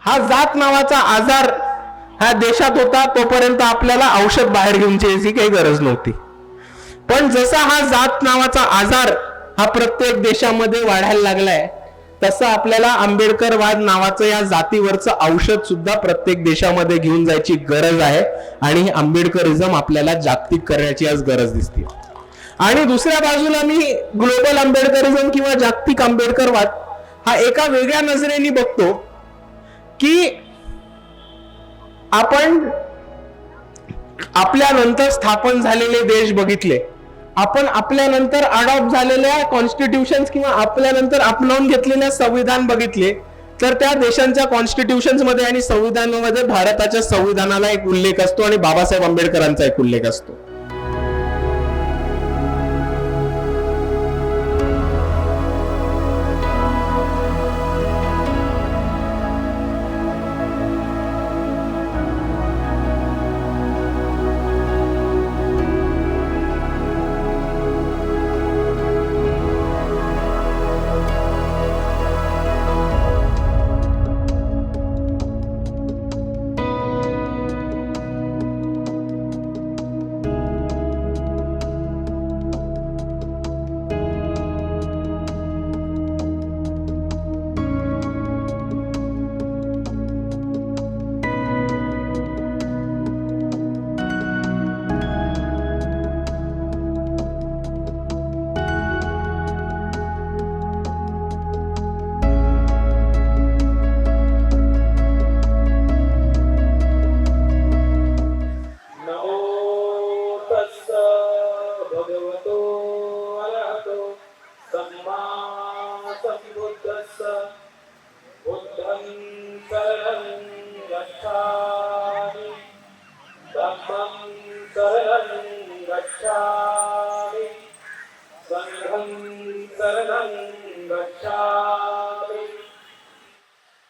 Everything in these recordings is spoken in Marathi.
हा जात नावाचा आजार हा देशात होता तोपर्यंत आपल्याला औषध बाहेर घेऊन यायची काही गरज नव्हती. पण जसा हा जात नावाचा आजार हा प्रत्येक देशामध्ये वाढायला लागलाय तसं आपल्याला आंबेडकरवाद नावाचं या जातीवरचं औषध सुद्धा प्रत्येक देशामध्ये घेऊन जायची गरज आहे. आणि आंबेडकरिझम आपल्याला जागतिक करण्याची आज गरज दिसते. आणि दुसऱ्या बाजूला मी ग्लोबल आंबेडकरिझम किंवा जागतिक आंबेडकरवाद हा एका वेगळ्या नजरेने बघतो की आपण आपल्यानंतर स्थापन झालेले देश बघितले, आपण आपल्यानंतर अडॉप्ट झालेल्या कॉन्स्टिट्यूशन्स किंवा आपल्यानंतर अपनावून घेतलेल्या संविधान बघितले, तर त्या देशांच्या कॉन्स्टिट्यूशन्स मध्ये आणि संविधानामध्ये भारताच्या संविधानाला एक उल्लेख असतो आणि बाबासाहेब आंबेडकरांचा एक उल्लेख असतो.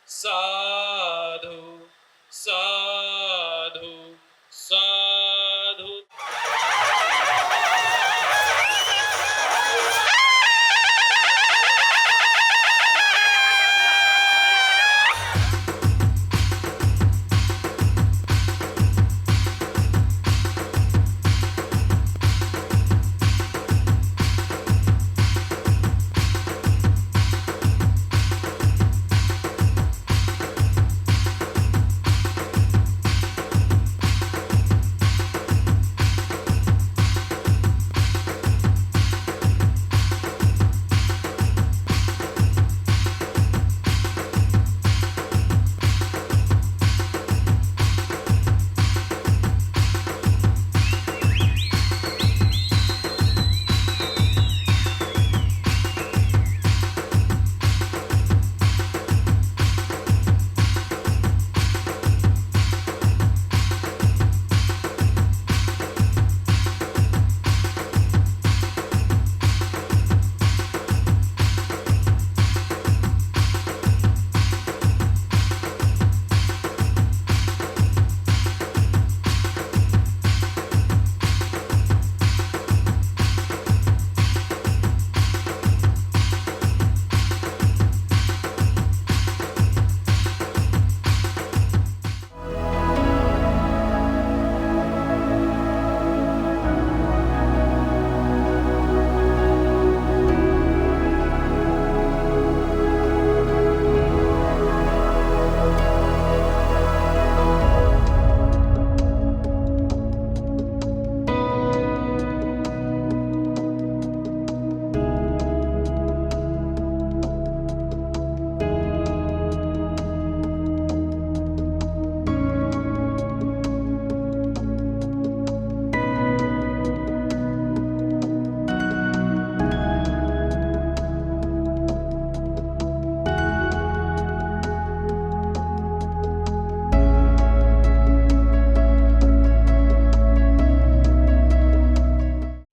साधु साधु साधु.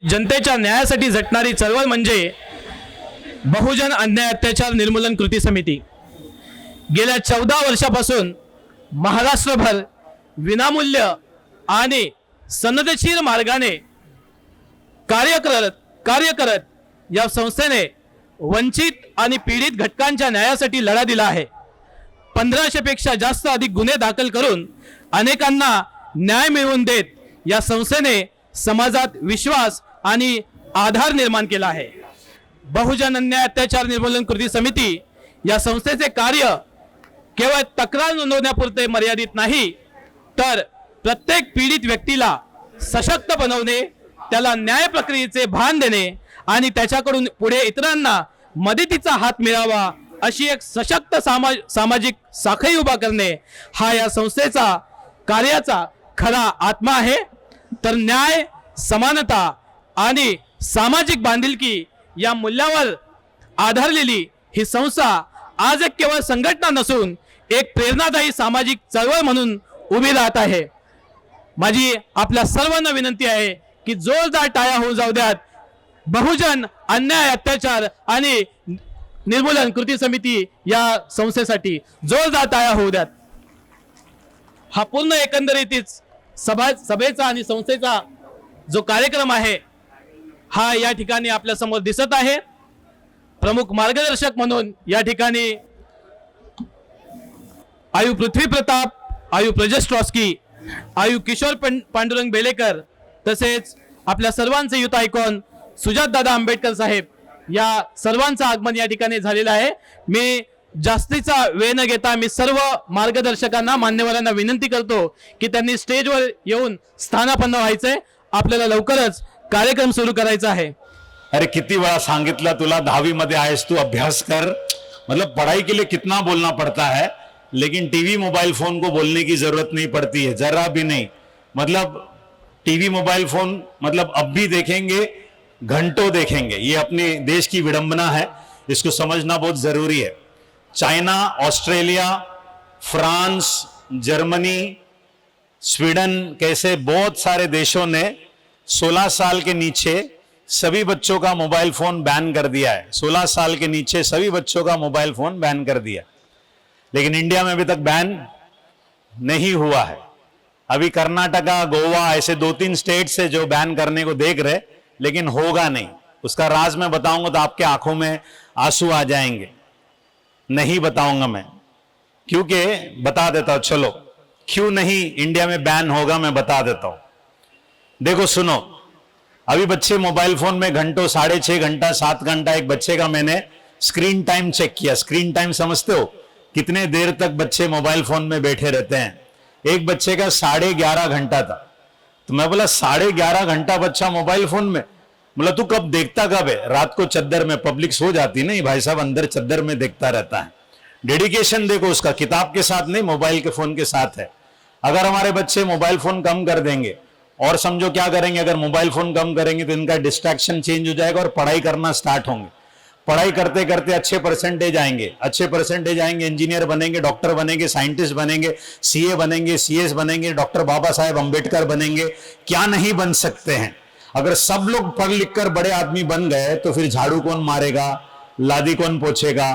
जनतेच्या न्यायासाठी झटणारी चळवळ म्हणजे बहुजन अन्याय अत्याचार निर्मूलन कृती समिती. गेल्या 14 वर्षापासून महाराष्ट्रभर विनामूल्य आणि सनदशीर मार्गाने कार्य करत या संस्थेने वंचित आणि पीडित घटकांच्या न्यायासाठी लढा दिला आहे. 1500 पेक्षा जास्त अधिक गुन्हे दाखल करून अनेकांना न्याय मिळवून देत या संस्थेने समाजात विश्वास आणि आधार निर्माण केला आहे. बहुजन अन्याय अत्याचार निर्मूलन कृती समिती या संस्थेचे कार्य केवळ तक्रार नोंदवण्यापुरते मर्यादित नाही, तर प्रत्येक पीडित व्यक्तीला सशक्त बनवणे, त्याला न्याय प्रक्रियेचे भान देणे आणि त्याच्याकडून पुढे इतरांना मदतीचा हात मिळावा अशी एक सशक्त सामाजिक साखळी उभा करणे हा या संस्थेचा कार्याचा खरा आत्मा आहे. तर न्याय, समानता आणि सामाजिक बांधिलकी या मूल्यावर आधारलेली ही संस्था आज एक केवळ संघटना नसून एक प्रेरणादायी सामाजिक चळवळ म्हणून उभी राहत आहे. माझी आपल्या सर्वांना विनंती आहे की जोरदार टाळ्या होऊन जाऊ द्यात. बहुजन अन्याय अत्याचार आणि निर्मूलन कृती समिती या संस्थेसाठी जोरदार टाळ्या होऊ द्यात. हा पूर्ण एकंदरीतच सभेचा आणि संस्थेचा जो कार्यक्रम आहे हा या ठिकाणी आपल्या समोर दिसत आहे. प्रमुख मार्गदर्शक म्हणून या ठिकाणी आयु पृथ्वी प्रताप, आयु प्रजेश ट्रॉस्की, आयु किशोर पांडुरंग बेलेकर तसेच आपल्या सर्वांचे युथ आयकॉन सुजातदादा आंबेडकर साहेब या सर्वांचं आगमन या ठिकाणी झालेलं आहे. मी जास्तीचा वेळ न घेता मी सर्व मार्गदर्शकांना, मान्यवरांना विनंती करतो की त्यांनी स्टेजवर येऊन स्थानापन्न व्हायचंय. आपल्याला लवकरच कार्यक्रम सुरू करायचा आहे. अरे किती वेळा सांगितलं तुला, 10वी मध्ये आहेस तू, अभ्यास कर. मतलब पढ़ाई के लिए कितना बोलना पड़ता है, लेकिन टीवी मोबाइल फोन को बोलने की जरूरत नहीं पड़ती है, जरा भी नहीं. मतलब टीवी मोबाइल फोन मतलब अब भी देखेंगे, घंटों देखेंगे. ये अपने देश की विडंबना है, इसको समझना बहुत जरूरी है. China, Australia, France, Germany, Sweden कैसे बहुत सारे देशों ने 16 साल के नीचे सभी बच्चों का मोबाइल फोन बैन कर दिया है. 16 साल के नीचे सभी बच्चों का मोबाइल फोन बैन कर दिया. लेकिन इंडिया में अभी तक बैन नहीं हुआ है. अभी कर्नाटका, गोवा ऐसे 2-3 स्टेट से जो बैन करने को देख रहे, लेकिन होगा नहीं. उसका राज मैं बताऊंगा तो आपके आंखों में आंसू आ जाएंगे. नहीं बताऊंगा मैं, क्योंकि बता देता हूं. चलो क्यों नहीं इंडिया में बैन होगा मैं बता देता हूं. देखो सुनो, अभी बच्चे मोबाइल फोन में घंटों, 6.5 घंटा, 7 घंटा, एक बच्चे का मैंने स्क्रीन टाइम चेक किया. स्क्रीन टाइम समझते हो कितने देर तक बच्चे मोबाइल फोन में बैठे रहते हैं? एक बच्चे का 11.5 घंटा था. तो मैं बोला 11.5 घंटा बच्चा मोबाइल फोन में, बोला तू कब देखता कब है? रात को चद्दर में, पब्लिक सो जाती नहीं भाई साहब, अंदर चद्दर में देखता रहता है. डेडिकेशन देखो उसका, किताब के साथ नहीं, मोबाइल के फोन के साथ है. अगर हमारे बच्चे मोबाइल फोन कम कर देंगे, और समझो क्या करेंगे, अगर मोबाइल फोन कम करेंगे तो इनका डिस्ट्रैक्शन चेंज हो जाएगा और पढ़ाई करना स्टार्ट होंगे. पढ़ाई करते करते अच्छे परसेंटेज आएंगे, इंजीनियर बनेंगे, डॉक्टर बनेंगे, साइंटिस्ट बनेंगे, सीए बनेंगे, सीएस बनेंगे, डॉक्टर बाबा साहेब अंबेडकर बनेंगे. क्या नहीं बन सकते हैं? अगर सब लोग पढ़ लिख कर बड़े आदमी बन गए तो फिर झाड़ू कौन मारेगा, लादी कौन पोछेगा?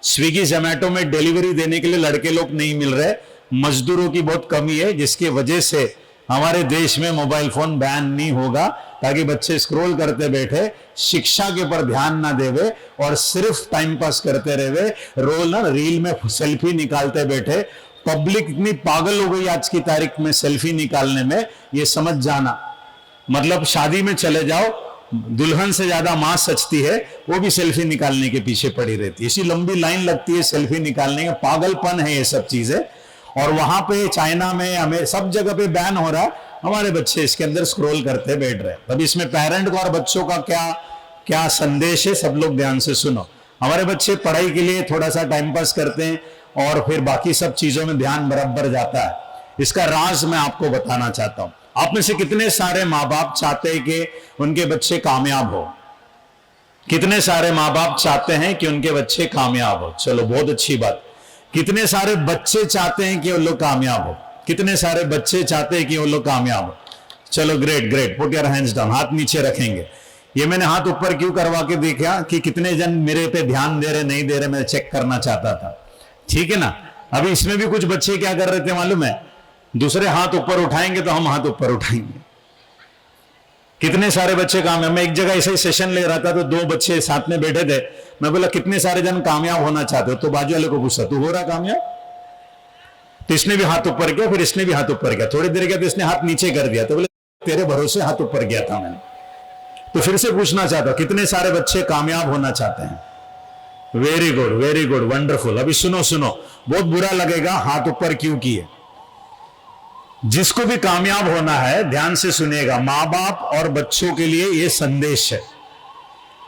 स्विगी जोमैटो में डिलीवरी देने के लिए लड़के लोग नहीं मिल रहे, मजदूरों की बहुत कमी है, जिसकी वजह से हमारे देश में मोबाइल फोन बैन नहीं होगा, ताकि बच्चे स्क्रॉल करते बैठे, शिक्षा के ऊपर ध्यान ना देवे और सिर्फ टाइम पास करते रहे, रील में सेल्फी निकालते बैठे. पब्लिक इतनी पागल हो गई आज की तारीख में सेल्फी निकालने में, ये समझ जाना. मतलब शादी में चले जाओ, दुल्हन से ज्यादा मां सजती है, वो भी सेल्फी निकालने के पीछे पड़ी रहती है. इसी लंबी लाइन लगती है सेल्फी निकालने का. पागलपन है ये सब चीजें. और वहां पे चाइना में, हमें सब जगह पे बैन हो रहा है, हमारे बच्चे इसके अंदर स्क्रॉल करते बैठ रहे. अब इसमें पेरेंट को और बच्चों का क्या क्या संदेश है, सब लोग ध्यान से सुनो. हमारे बच्चे पढ़ाई के लिए थोड़ा सा टाइम पास करते हैं और फिर बाकी सब चीजों में ध्यान बराबर जाता है. इसका राज मैं आपको बताना चाहता हूं. आप में से कितने सारे माँ बाप चाहते हैं कि उनके बच्चे कामयाब हो? कितने सारे माँ बाप चाहते हैं कि उनके बच्चे कामयाब हो? चलो बहुत अच्छी बात. कितने सारे बच्चे चाहते हैं कि वो लोग कामयाब हो? कितने सारे बच्चे चाहते हैं कि वो लोग कामयाब हो? चलो great great. Put your hands down. हाथ नीचे रखेंगे. ये मैंने हाथ ऊपर क्यों करवा के देखा कि कितने जन मेरे पे ध्यान दे रहे नहीं दे रहे, मैं चेक करना चाहता था. ठीक है ना. अभी इसमें भी कुछ बच्चे क्या कर रहे थे मालूम है? दूसरे हाथ ऊपर उठाएंगे तो हम हाथ ऊपर उठाएंगे. कितने सारे बच्चे कामयाब. मैं एक जगह ऐसा ही सेशन ले रहा था तो 2 बच्चे साथ में बैठे थे. मैं बोला कितने सारे जन कामयाब होना चाहते हो? तो बाजू वाले को पूछा, तू हो रहा कामयाब? तो इसने भी हाथ ऊपर किया, फिर इसने भी हाथ ऊपर किया, थोड़ी देर किया तो इसने हाथ नीचे कर दिया, तो बोले तेरे भरोसे हाथ ऊपर किया था मैंने। तो फिर से पूछना चाहता हूं, कितने सारे बच्चे कामयाब होना चाहते हैं? Very good, wonderful. अभी सुनो सुनो, बहुत बुरा लगेगा हाथ ऊपर क्यों किए। जिसको भी कामयाब होना है ध्यान से सुनिएगा, मां बाप और बच्चों के लिए यह संदेश है।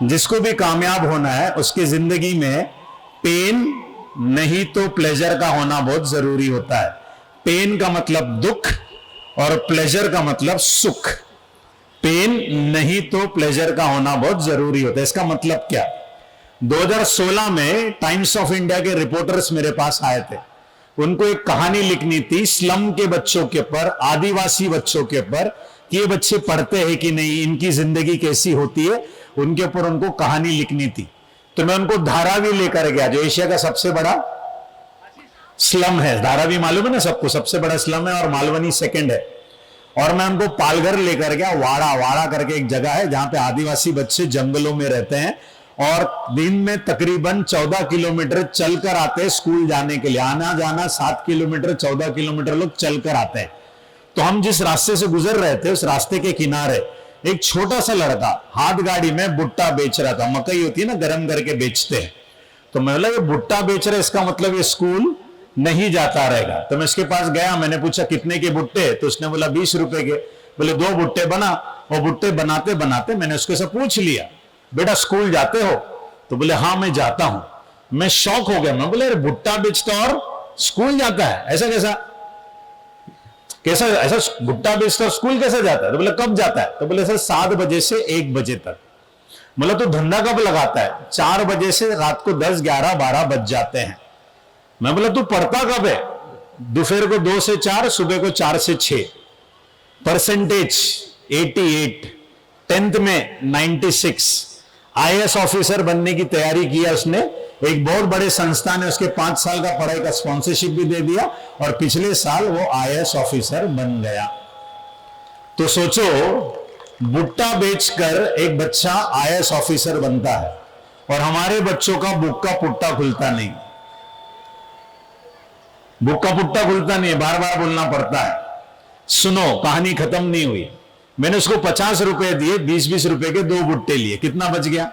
जिसको भी कामयाब होना है उसकी जिंदगी में पेन नहीं तो प्लेजर का होना बहुत जरूरी होता है। पेन का मतलब दुख और प्लेजर का मतलब सुख। पेन नहीं तो प्लेजर का होना बहुत जरूरी होता है। इसका मतलब क्या? 2016 में times of India K reporters मेरे पास आए थे। उनको एक कहानी लिखनी थी स्लम के बच्चों के ऊपर, आदिवासी बच्चों के ऊपर, कि ये बच्चे पढ़ते हैं कि नहीं, इनकी जिंदगी कैसी होती है, उनके ऊपर उनको कहानी लिखनी थी। तो मैं उनको धारावी लेकर गया, जो एशिया का सबसे बड़ा स्लम है। धारावी मालूम है ना सबको, सबसे बड़ा स्लम है, और मालवनी सेकंड है। और मैं उनको पालघर लेकर गया, वाड़ा करके एक जगह है जहां पे आदिवासी बच्चे जंगलों में रहते हैं और दिन में तकरीबन 14 किलोमीटर चलकर आते हैं स्कूल जाने के लिए। आना जाना 7 किलोमीटर, 14 किलोमीटर लोग चलकर आते हैं। तो हम जिस रास्ते से गुजर रहे थे उस रास्ते के किनारे एक छोटा सा लड़का हाथ गाड़ी में भुट्टा बेच रहा था। मकई होती है ना, गरम करके बेचते हैं। तो मैं बोला ये भुट्टा बेच रहे, इसका मतलब ये स्कूल नहीं जाता रहेगा। तो मैं इसके पास गया, मैंने पूछा कितने के भुट्टे? तो उसने बोला 20 रुपए के। बोले 2 भुट्टे बना। और भुट्टे बनाते बनाते मैंने उसके से पूछ लिया, बेटा स्कूल जाते हो? तो बोले हाँ मैं जाता हूं। मैं शॉक हो गया। मैं बोले अरे भुट्टा बेचता और स्कूल जाता है, ऐसा कैसा ऐसा भुट्टा बेचता और स्कूल कैसे जाता है? तो बोले कब जाता है? तो बोले सर 7 बजे से 1 बजे तक। बोला तो धंधा कब लगाता है? 4 बजे से रात को 10, 11, 12 बज जाते हैं। मैं बोला तू पढ़ता कब है? दोपहर को 2 से 4, सुबह को 4 से 6। परसेंटेज 88, 10th में 96। आईएएस ऑफिसर बनने की तैयारी किया उसने। एक बहुत बड़े संस्था ने उसके 5 साल का पढ़ाई का स्पॉन्सरशिप भी दे दिया और पिछले साल वो आईएएस ऑफिसर बन गया। तो सोचो, भुट्टा बेचकर एक बच्चा आईएएस ऑफिसर बनता है और हमारे बच्चों का बुक का पुट्टा खुलता नहीं। बुक का पुट्टा खुलता नहीं है, बार बार बोलना पड़ता है। सुनो, कहानी खत्म नहीं हुई। मैंने उसको 50 रुपए दिए, 20-20 रुपए के 2 भुट्टे लिए। कितना बच गया?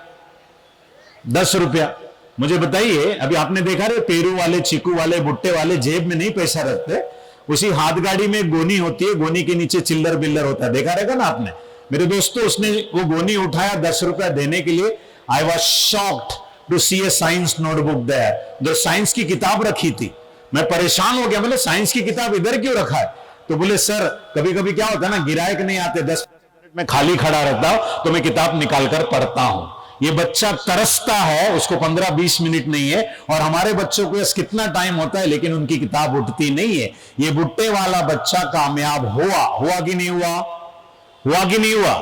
10 रुपया। मुझे बताइए, अभी आपने देखा रे पेरू वाले, चीकू वाले, भुट्टे वाले जेब में नहीं पैसा रखते, उसी हाथ गाड़ी में गोनी होती है, गोनी के नीचे चिल्लर बिल्लर होता है, देखा रहेगा ना आपने। मेरे दोस्तों, उसने वो गोनी उठाया 10 रुपया देने के लिए। I was shocked to see a science notebook there, जो साइंस की किताब रखी थी। मैं परेशान हो गया, बोले साइंस की किताब इधर क्यों रखा है? तो बोले सर कभी कभी क्या होता है ना, गिरायक नहीं आते, 10 मिनट में खाली खड़ा रहता हूं तो मैं किताब निकालकर पढ़ता हूं। ये बच्चा तरसता है, उसको 15-20 मिनट नहीं है, और हमारे बच्चों को कितना टाइम होता है लेकिन उनकी किताब उठती नहीं है। ये भुट्टे वाला बच्चा कामयाब हुआ कि नहीं हुआ? हुआ कि नहीं हुआ?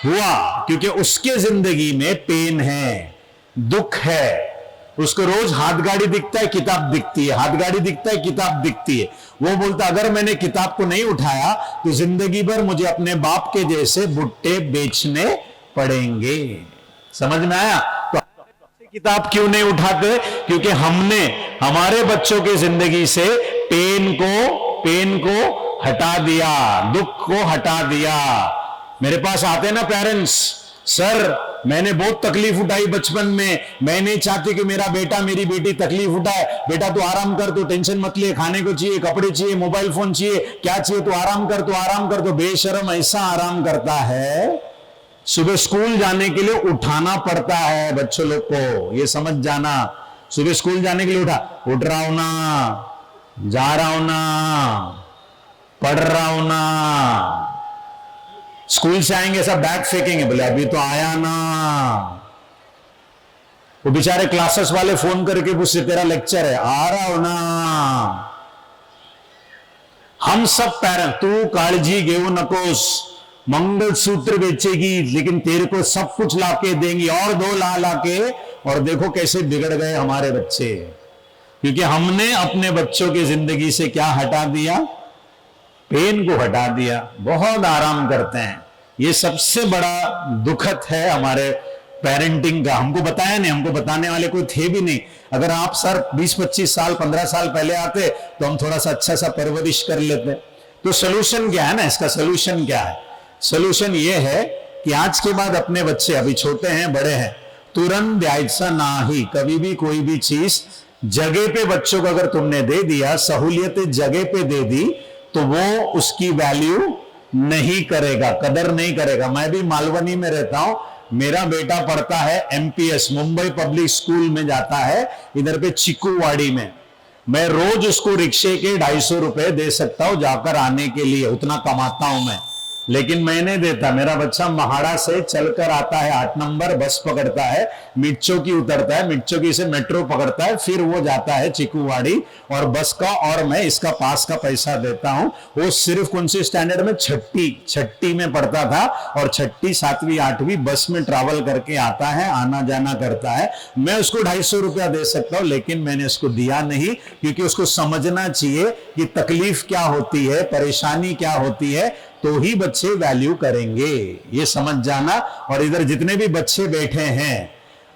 हुआ, क्योंकि उसके जिंदगी में पेन है, दुख है। उसको रोज हाथ गाड़ी दिखता है, किताब दिखती है, हाथ गाड़ी दिखता है, किताब दिखती है। वो बोलता अगर मैंने किताब को नहीं उठाया तो जिंदगी भर मुझे अपने बाप के जैसे भुट्टे बेचने पड़ेंगे। समझ में आया? तो किताब क्यों नहीं उठाते? क्योंकि हमने हमारे बच्चों की जिंदगी से पेन को हटा दिया, दुख को हटा दिया। मेरे पास आते ना पेरेंट्स, सर मैंने बहुत तकलीफ उठाई बचपन में, मैं नहीं चाहती कि मेरा बेटा मेरी बेटी तकलीफ उठाए। बेटा तू आराम कर, तू टेंशन मत ले, खाने को चाहिए, कपड़े चाहिए, मोबाइल फोन चाहिए, क्या चाहिए, तू आराम कर, तू आराम कर। तो बेशरम ऐसा आराम करता है, सुबह स्कूल जाने के लिए उठाना पड़ता है बच्चों लोग को। ये समझ जाना, सुबह स्कूल जाने के लिए उठ रहा हूं ना, जा रहा हूं ना, पढ़ रहा हूं ना। स्कूल से आएंगे सब बैग फेंकेंगे, बोले अभी तो आया ना। वो बेचारे क्लासेस वाले फोन करके पूछते तेरा लेक्चर है? आ रहा हो ना। हम सब पेरेंट, तू काळजी घेऊ नकोस, मंगलसूत्र बेचेगी लेकिन तेरे को सब कुछ लाके देंगी, और 2 लाके। और देखो कैसे बिगड़ गए हमारे बच्चे, क्योंकि हमने अपने बच्चों की जिंदगी से क्या हटा दिया? पेन को हटा दिया। बहुत आराम करते हैं, ये सबसे बड़ा दुखद है हमारे पेरेंटिंग का हमको बताया नहीं, हमको बताने वाले कोई थे भी नहीं। अगर आप सर 20-25 साल 15 साल पहले आते तो हम थोड़ा सा अच्छा सा परवरिश कर लेते। तो सोल्यूशन क्या है ना, इसका सोल्यूशन क्या है? सोल्यूशन ये है कि आज के बाद अपने बच्चे अभी छोटे हैं बड़े हैं, तुरंत द्यायचा नाही, कभी भी कोई भी चीज जगह पे बच्चों को अगर तुमने दे दिया, सहूलियतें जगह पे दे दी, तो वो उसकी वैल्यू नहीं करेगा, कदर नहीं करेगा। मैं भी मालवनी में रहता हूं, मेरा बेटा पढ़ता है MPS मुंबई पब्लिक स्कूल में जाता है, इधर पे चिकूवाड़ी में। मैं रोज उसको रिक्शे के 250 रुपए दे सकता हूं जाकर आने के लिए, उतना कमाता हूं मैं, लेकिन मैं नहीं देता। मेरा बच्चा महाड़ा से चलकर आता है, 8 नंबर बस पकड़ता है, मिर्चो की उतरता है, मिर्चो की से मेट्रो पकड़ता है, फिर वो जाता है चिकूवाड़ी और बस का, और मैं इसका पास का पैसा देता हूं। वो सिर्फ कौन सी स्टैंडर्ड में, छठी में पढ़ता था, और 6ठी 7वीं 8वीं बस में ट्रैवल करके आता है, आना जाना करता है। मैं उसको 250 रुपया दे सकता हूं, लेकिन मैंने उसको दिया नहीं, क्योंकि उसको समझना चाहिए कि तकलीफ क्या होती है, परेशानी क्या होती है, तो ही बच्चे वैल्यू करेंगे। ये समझ जाना। और इधर जितने भी बच्चे बैठे हैं,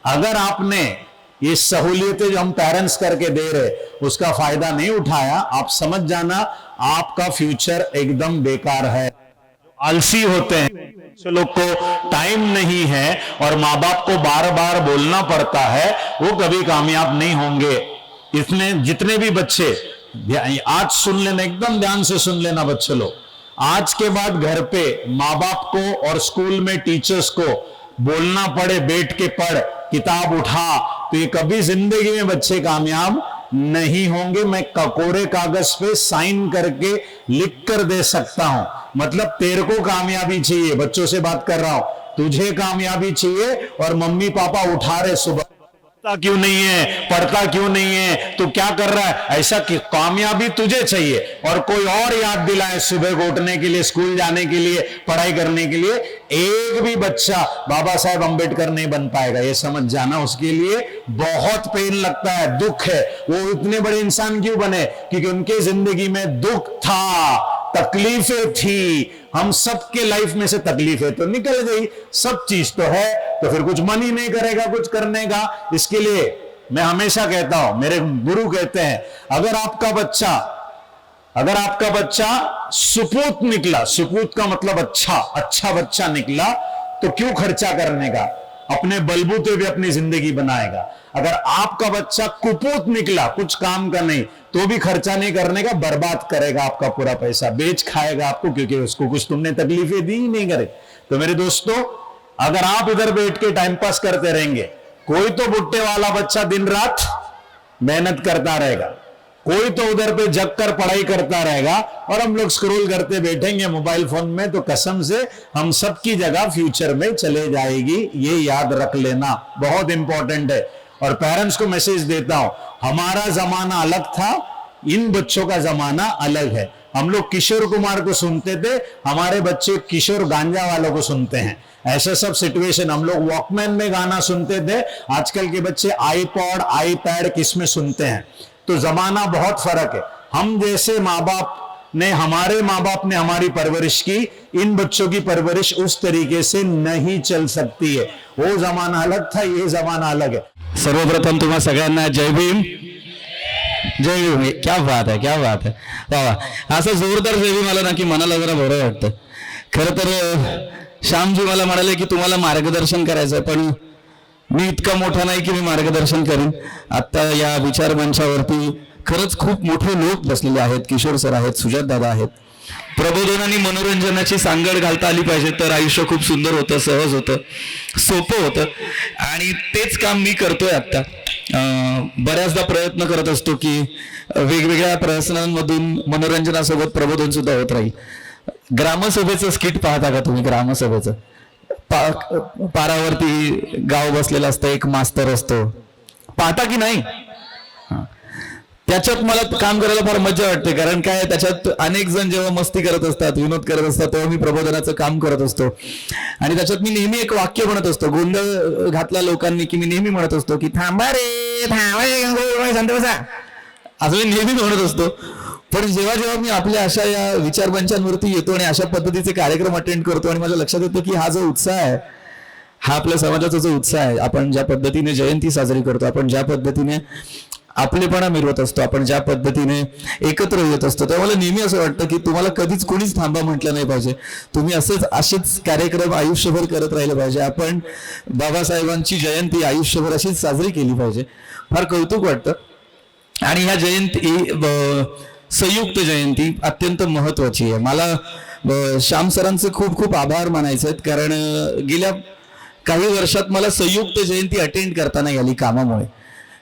अगर आपने ये सहूलियतें जो हम पेरेंट्स करके दे रहे उसका फायदा नहीं उठाया, आप समझ जाना आपका फ्यूचर एकदम बेकार है। आलसी होते हैं, बच्चे लोग को टाइम नहीं है और माँ बाप को बार बार बोलना पड़ता है, वो कभी कामयाब नहीं होंगे। इसमें जितने भी बच्चे, आज सुन लेना, एकदम ध्यान से सुन लेना बच्चे लोग, आज के बाद घर पे माँ बाप को और स्कूल में टीचर्स को बोलना पड़े बैठ के पढ़, किताब उठा, तो ये कभी जिंदगी में बच्चे कामयाब नहीं होंगे। मैं कोरे कागज पे साइन करके लिख कर दे सकता हूं। मतलब तेरे को कामयाबी चाहिए, बच्चों से बात कर रहा हूं, तुझे कामयाबी चाहिए, और मम्मी पापा उठा रहे सुबह, क्यों नहीं है, पढ़ता क्यों नहीं है, तो क्या कर रहा है, ऐसा कि कामयाबी तुझे चाहिए, और कोई और याद दिलाए सुबह को उठने के लिए, स्कूल जाने के लिए, पढ़ाई करने के लिए। एक भी बच्चा बाबा साहेब अंबेडकर नहीं बन पाएगा, ये समझ जाना। उसके लिए बहुत पेन लगता है, दुख है। वो इतने बड़े इंसान क्यों बने? क्योंकि उनके जिंदगी में दुख था, तकलीफें थी। हम सबके लाइफ में से तकलीफें तो निकल गई, सब चीज तो है, तो फिर कुछ मन ही नहीं करेगा कुछ करने का। इसके लिए मैं हमेशा कहता हूं, मेरे गुरु कहते हैं, अगर आपका बच्चा सुपूत निकला, सुपूत का मतलब अच्छा बच्चा निकला, तो क्यों खर्चा करने का, अपने बलबूते भी अपनी जिंदगी बनाएगा। अगर आपका बच्चा कुपूत निकला, कुछ काम का नहीं, तो भी खर्चा नहीं करने का, बर्बाद करेगा आपका पूरा पैसा, बेच खाएगा आपको, क्योंकि उसको कुछ तुमने तकलीफें दी ही नहीं करे। तो मेरे दोस्तों, अगर आप इधर बैठ के टाइम पास करते रहेंगे, कोई तो बुट्टे वाला बच्चा दिन रात मेहनत करता रहेगा, कोई तो उधर पे जग कर पढ़ाई करता रहेगा, और हम लोग स्क्रॉल करते बैठेंगे मोबाइल फोन में, तो कसम से हम सबकी जगह फ्यूचर में चले जाएगी। ये याद रख लेना, बहुत इंपॉर्टेंट है। और पेरेंट्स को मैसेज देता हूं, हमारा जमाना अलग था, इन बच्चों का जमाना अलग है। हम लोग किशोर कुमार को सुनते थे, हमारे बच्चे किशोर गांजा वालों को सुनते हैं। ऐसा सब सिचुएशन, हम लोग वॉकमैन में गाना सुनते थे, आजकल के बच्चे आईपॉड आईपैड किसमें सुनते हैं। तो जमाना बहुत फर्क है। हम जैसे माँ बाप ने, हमारे माँ बाप ने हमारी परवरिश की, इन बच्चों की परवरिश उस तरीके से नहीं चल सकती है। वो जमाना अलग था, ये जमाना अलग है। सर्वप्रथम तुम्हा सगळ्यांना जय भीम, जय भीम। क्या बात है, क्या बात है, वा। असं जोरदार जय भीम आलं ना की मनाला जरा बरं वाटतं। खरं तर श्यामजी मला म्हणाले की तुम्हाला मार्गदर्शन करायचं, पण मी इतका मोठा नाही की मी मार्गदर्शन करीन। आता या विचार मंचावरती खरंच खूप मोठे लोक बसलेले आहेत, किशोर सर आहेत, सुजात दादा आहेत। प्रबोधन आणि मनोरंजनाची सांगड घालता आली पाहिजे तर आयुष्य खूप सुंदर होतं, सहज होतं, सोपं होतं, आणि तेच काम मी करतोय आता। बऱ्याचदा प्रयत्न करत असतो की वेगवेगळ्या प्रयत्नांमधून मनोरंजनासोबत प्रबोधन सुद्धा होत राहील। ग्रामसभेचं स्किट पाहता का तुम्ही? ग्रामसभेचं पारावरती गाव बसलेलं असतं, एक मास्तर असतो, पाहता की नाही? त्याच्यात मला काम करायला फार मजा वाटते, कारण काय, त्याच्यात अनेक जण जेव्हा मस्ती करत असतात, विनोद करत असतात, तेव्हा मी प्रबोधनाचं काम करत असतो। आणि त्याच्यात मी नेहमी एक वाक्य म्हणत असतो, गोंधळ घातला लोकांनी की मी नेहमी म्हणत असतो की थांबा रे, थांबा रे, शांत बसा, असं मी नेहमी म्हणत असतो। पण जेव्हा जेव्हा मी आपल्या अशा या विचारमंचांवरती येतो आणि अशा पद्धतीचे कार्यक्रम अटेंड करतो, आणि माझ्या लक्षात येतं की हा जो उत्साह आहे हा आपल्या समाजाचा जो उत्साह आहे, आपण ज्या पद्धतीने जयंती साजरी करतो, आपण ज्या पद्धतीने आपलेपणा मिरवत असतो, आपण ज्या पद्धतीने एकत्र येत असतो, तेव्हा मला नेहमी असं वाटतं की तुम्हाला कधीच कोणीच थांबा म्हटलं नाही पाहिजे. तुम्ही असेच कार्यक्रम आयुष्यभर करत राहिले पाहिजे. आपण बाबासाहेबांची जयंती आयुष्यभर अशीच साजरी केली पाहिजे. फार कौतुक वाटतं. आणि ह्या जयंती संयुक्त जयंती अत्यंत महत्वाची आहे. मला श्याम सरांचे खूप खूप आभार मानायचे आहेत, कारण गेल्या काही वर्षात मला संयुक्त जयंती अटेंड करता नाही आली कामामुळे.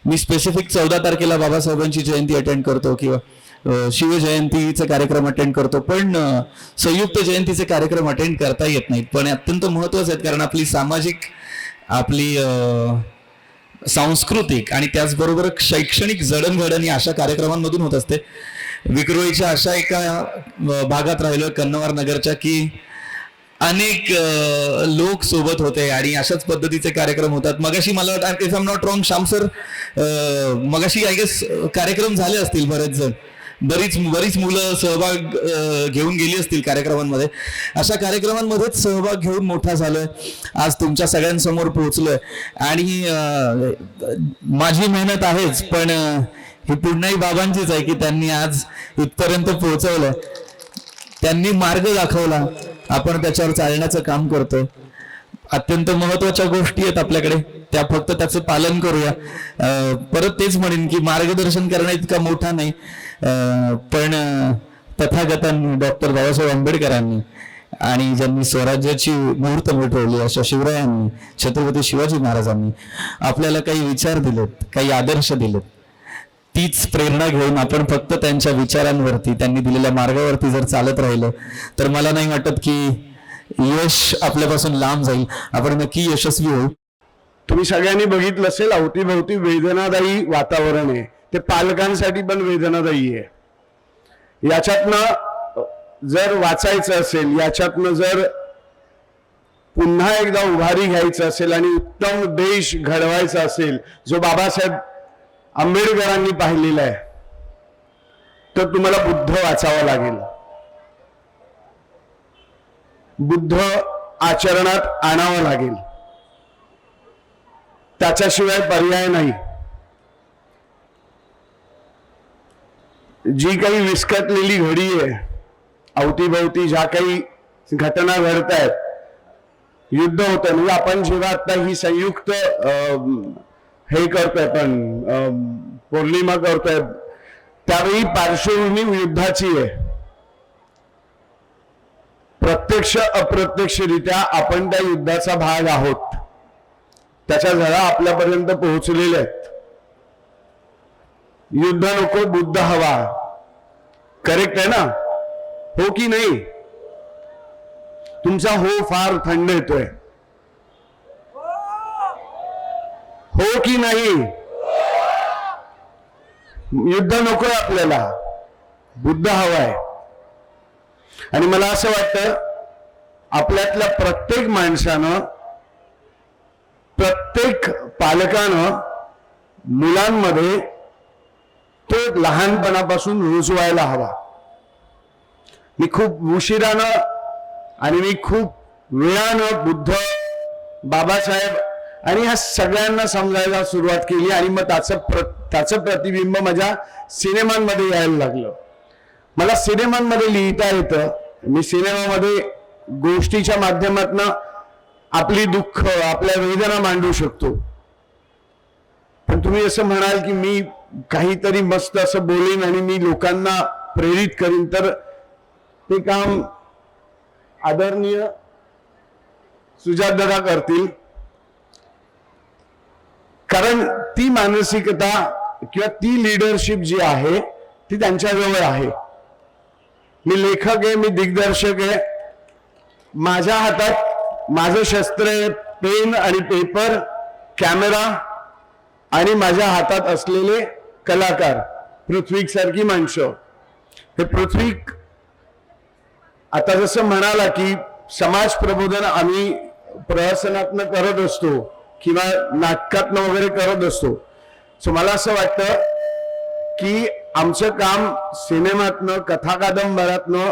मी स्पेसिफिक 14 तारखेला बाबासाहेबांची जयंती अटेंड करतो किंवा शिवजयंतीचे कार्यक्रम अटेंड करतो, पण संयुक्त जयंतीचे कार्यक्रम अटेंड करता येत नाहीत. पण अत्यंत महत्वाचे आहेत, कारण आपली सामाजिक, आपली सांस्कृतिक आणि त्याचबरोबर शैक्षणिक जडणघडण ही अशा कार्यक्रमांमधून होत असते. विक्रोळीच्या अशा एका भागात राहिलो, कन्नवार नगरच्या, की अनेक लोक सोबत होते आणि अशाच पद्धतीचे कार्यक्रम होतात. मगाशी मला वाटतं, if I am not wrong, Shyam sir, मगाशी आय गेस कार्यक्रम झाले असतील बरेच जण, बरीच मुलं सहभाग घेऊन गेली असतील कार्यक्रमांमध्ये. अशा कार्यक्रमांमध्येच सहभाग घेऊन मोठा झालोय, आज तुमच्या सगळ्यांसमोर पोहोचलोय. आणि माझी मेहनत आहेच, पण ही पुन्हाही बाबांचीच आहे की त्यांनी आज इथपर्यंत पोहोचवलंय. त्यांनी मार्ग दाखवला, आपण त्याच्यावर चालण्याचं काम करतोय. अत्यंत महत्वाच्या गोष्टी आहेत आपल्याकडे, त्या फक्त त्याचं पालन करूया. परत तेच म्हणेन की मार्गदर्शन करणं इतका मोठा नाही, पण तथागतांनी, डॉक्टर बाबासाहेब आंबेडकरांनी आणि ज्यांनी स्वराज्याची मुहूर्तमेढ ठेवली अशा शिवरायांनी, छत्रपती शिवाजी महाराजांनी आपल्याला काही विचार दिलेत, काही आदर्श दिलेत. तीच प्रेरणा घेऊन आपण फक्त त्यांच्या विचारांवरती, त्यांनी दिलेल्या मार्गावरती जर चालत राहिलं तर मला नाही वाटत की यश आपल्यापासून लांब जाईल. आपण नक्की यशस्वी होऊ. तुम्ही सगळ्यांनी बघितलं असेल, अवतीभवती वेदनादायी वातावरण आहे. ते पालकांसाठी पण वेदनादायी आहे. याच्यातनं जर वाचायचं असेल, याच्यातनं जर पुन्हा एकदा उभारी घ्यायचं असेल आणि उत्तम देश घडवायचा असेल जो बाबासाहेब आंबेडकरांनी पाहिलेला आहे, तर तुम्हाला बुद्ध वाचावा लागेल. बुद्ध आचरणात आणावं लागेल, त्याच्याशिवाय पर्याय नाही. जी काही विस्कटलेली घडी आहे, अवतीभवती ज्या काही घटना घडत आहेत, युद्ध होतं, म्हणजे आपण जेव्हा आता ही संयुक्त हे करतोय, पण पौर्णिमा करतोय, त्यावेळी पार्श्वभूमी युद्धाची आहे. प्रत्यक्ष अप्रत्यक्षरित्या आपण त्या युद्धाचा भाग आहोत. त्याच्या झळा आपल्यापर्यंत पोहोचलेल्या आहेत. युद्ध नको, बुद्ध हवा. करेक्ट आहे ना? हो की नाही? तुमचा हो फार थंड येतोय. हो की नाही? युद्ध नकोय आपल्याला, बुद्ध हवाय. आणि मला असं वाटतं आपल्यातल्या प्रत्येक माणसानं, प्रत्येक पालकानं मुलांमध्ये तो लहानपणापासून रुजवायला हवा. मी खूप उशिरानं आणि मी खूप वेळानं बुद्ध, बाबासाहेब आणि ह्या सगळ्यांना समजायला सुरुवात केली. आणि मग त्याचं प्रतिबिंब माझ्या सिनेमांमध्ये यायला लागलं. मला सिनेमांमध्ये लिहिता येतं. मी सिनेमामध्ये गोष्टीच्या माध्यमातून आपली दुःख, आपल्या वेदना मांडू शकतो. पण तुम्ही असं म्हणाल की मी काहीतरी मस्त असं बोलेन आणि मी लोकांना प्रेरित करीन, तर ते काम आदरणीय सुजातदादा करतील. कारण ती मानसिकता किंवा ती लीडरशिप जी आहे ती त्यांच्याजवळ आहे. मी लेखक आहे, मी दिग्दर्शक आहे. माझ्या हातात माझं शस्त्र आहे, पेन आणि पेपर, कॅमेरा आणि माझ्या हातात असलेले कलाकार, पृथ्वीक सारखी माणसं. हे पृथ्वीक आता जसं म्हणाला की समाज प्रबोधन आम्ही प्रहसनातनं करत असतो किंवा नाटकातनं वगैरे करत असतो. सो मला असं वाटतं की आमचं काम सिनेमातनं, कथा कादंबऱ्यातनं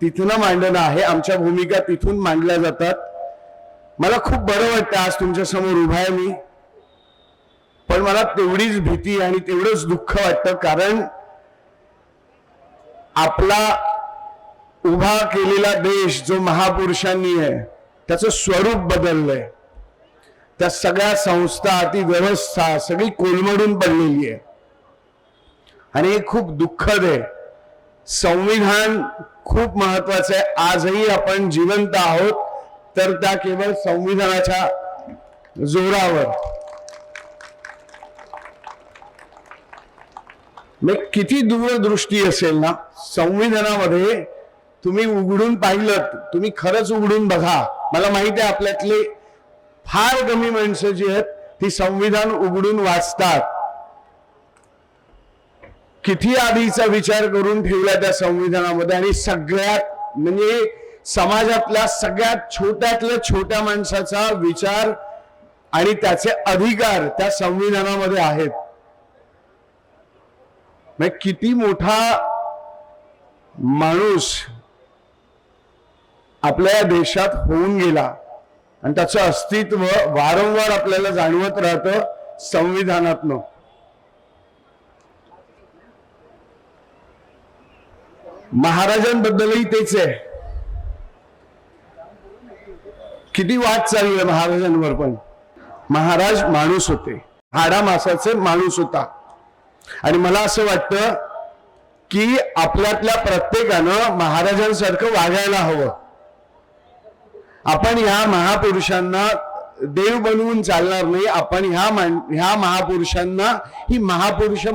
तिथून मांडणं आहे. आमच्या भूमिका तिथून मांडल्या जातात. मला खूप बरं वाटतं आज तुमच्या समोर उभा आहे मी, पण मला तेवढीच भीती आणि तेवढंच दुःख वाटतं, कारण आपला उभा केलेला देश जो महापुरुषांनी आहे त्याचं स्वरूप बदललंय. त्या सगळ्या संस्था ती व्यवस्था सगळी कोलमडून पडलेली आहे आणि हे खूप दुःखद आहे. संविधान खूप महत्वाचं आहे. आजही आपण जिवंत आहोत तर त्या केवळ संविधानाच्या जोरावर. मग किती दूरदृष्टी असेल ना संविधानामध्ये. तुम्ही उघडून पाहिलं, तुम्ही खरंच उघडून बघा. मला माहिती आहे आपल्यातले फार कमी माणसं जी आहेत ती संविधान उघडून वाचतात. किती आधीचा विचार करून ठेवला त्या संविधानामध्ये, आणि सगळ्यात म्हणजे समाजातल्या सगळ्यात छोट्यातल्या छोट्या माणसाचा विचार आणि त्याचे अधिकार त्या संविधानामध्ये आहेत. मग किती मोठा माणूस आपल्या देशात होऊन गेला आणि त्याचं अस्तित्व वारंवार आपल्याला जाणवत राहतं संविधानातनं. महाराजांबद्दलही तेच आहे. किती वाद चालू आहे महाराजांवर. पण महाराज माणूस होते, हाडा मासाचे माणूस होता. आणि मला असं वाटतं की आपल्यातल्या प्रत्येकानं महाराजांसारखं वागायला हवं. आपण ह्या महापुरुषांना देव बनवून चालणार नाही. आपण ह्या महापुरुषांना ही महापुरुष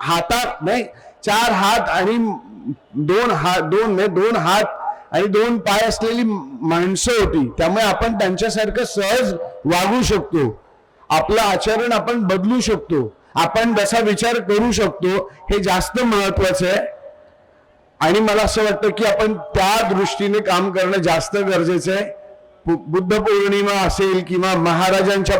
हातात नाही, 4 हात आणि 2 हात आणि 2 पाय असलेली माणसं होती. त्यामुळे आपण त्यांच्यासारखं सहज वागू शकतो. आपलं आचरण आपण बदलू शकतो. आपण जसा विचार करू शकतो हे जास्त महत्वाचं आहे. आणि मला असं वाटतं की आपण त्या दृष्टीने काम करणं जास्त गरजेचं आहे. बुद्ध पौर्णिमा असेल किंवा महाराजांच्या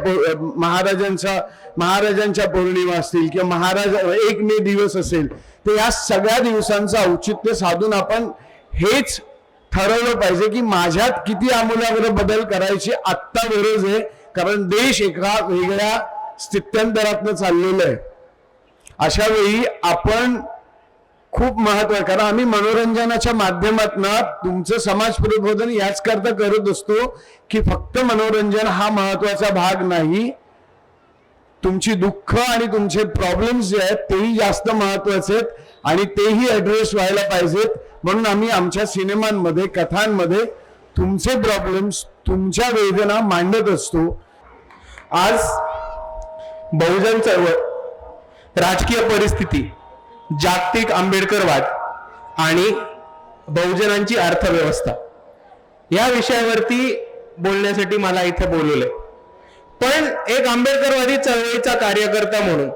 पौर्णिमा असतील किंवा महाराज 1 मे दिवस असेल, तर या सगळ्या दिवसांचं औचित्य साधून आपण हेच ठरवलं पाहिजे की माझ्यात किती आमूलाग्र बदल करायची आत्ता गरज आहे. कारण देश एका वेगळ्या स्थित्यंतरातनं चाललेलं आहे. अशा वेळी आपण खूप महत्व आहे. कारण आम्ही मनोरंजनाच्या माध्यमातून तुमचं समाज प्रबोधन याच करता करत असतो की फक्त मनोरंजन हा महत्वाचा भाग नाही, तुमची दुःख आणि तुमचे प्रॉब्लेम्स जे आहेत तेही जास्त महत्वाचे आहेत आणि तेही ऍड्रेस व्हायला पाहिजेत. म्हणून आम्ही आमच्या सिनेमांमध्ये, कथांमध्ये तुमचे प्रॉब्लेम्स, तुमच्या वेदना मांडत असतो. आज बहुजन चळवळ, राजकीय परिस्थिती, जागतिक आंबेडकरवाद आणि बहुजनांची अर्थव्यवस्था या विषयावरती बोलण्यासाठी मला इथे बोलवलंय. पण एक आंबेडकरवादी चळवळीचा कार्यकर्ता म्हणून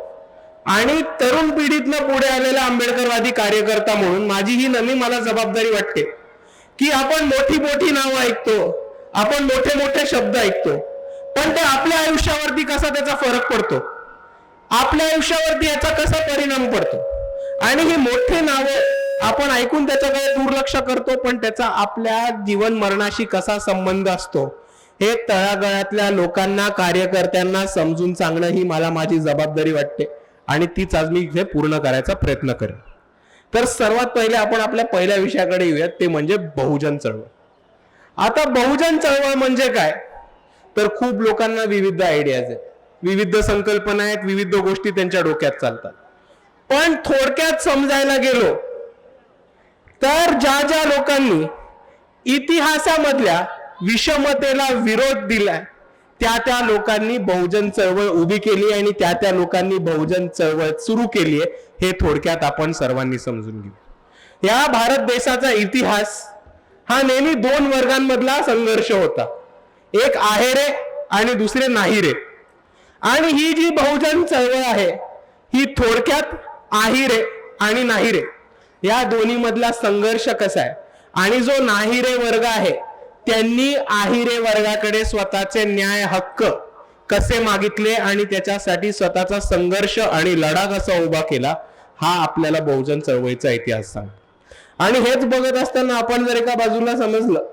आणि तरुण पिढीतनं पुढे आलेला आंबेडकरवादी कार्यकर्ता म्हणून माझी ही मला जबाबदारी वाटते की आपण मोठी मोठी नावं ऐकतो, आपण मोठे मोठे शब्द ऐकतो, पण ते आपल्या आयुष्यावरती कसा त्याचा फरक पडतो, आपल्या आयुष्यावरती याचा कसा परिणाम पडतो. आणि ही मोठे नावं आपण ऐकून त्याच्याकडे दुर्लक्ष करतो, पण त्याचा आपल्या जीवन मरणाशी कसा संबंध असतो हे तळागाळातल्या लोकांना, कार्यकर्त्यांना समजून सांगणं ही मला माझी जबाबदारी वाटते आणि तीच आज मी इथे पूर्ण करायचा प्रयत्न करेन. तर सर्वात पहिले आपण आपल्या पहिल्या विषयाकडे येऊयात, ते म्हणजे बहुजन चळवळ. आता बहुजन चळवळ म्हणजे काय, तर खूप लोकांना विविध आयडियाज आहेत, विविध संकल्पना आहेत, विविध गोष्टी त्यांच्या डोक्यात चालतात. पण थोडक्यात समजायला गेलो तर ज्या ज्या लोकांनी इतिहासामधल्या विषमतेला विरोध दिलाय त्या त्या लोकांनी बहुजन चळवळ उभी केली आणि त्या त्या लोकांनी बहुजन चळवळ सुरू केली आहे, हे थोडक्यात आपण सर्वांनी समजून घेऊ. या भारत देशाचा इतिहास हा नेहमी 2 वर्गांमधला संघर्ष होता, एक आहे रे आणि दुसरे नाही रे. आणि ही जी बहुजन चळवळ आहे ही थोडक्यात आहे रे आणि नाही रे या दोन्ही मधला संघर्ष कसा आहे, आणि जो नाही रे वर्ग आहे त्यांनी आहिरे वर्गाकडे स्वतःचे न्याय हक्क कसे मागितले आणि त्याच्यासाठी स्वतःचा संघर्ष आणि लढा कसा उभा केला, हा आपल्याला बहुजन चळवळीचा इतिहास सांगतो. आणि हेच बघत असताना आपण जर एका बाजूला समजलं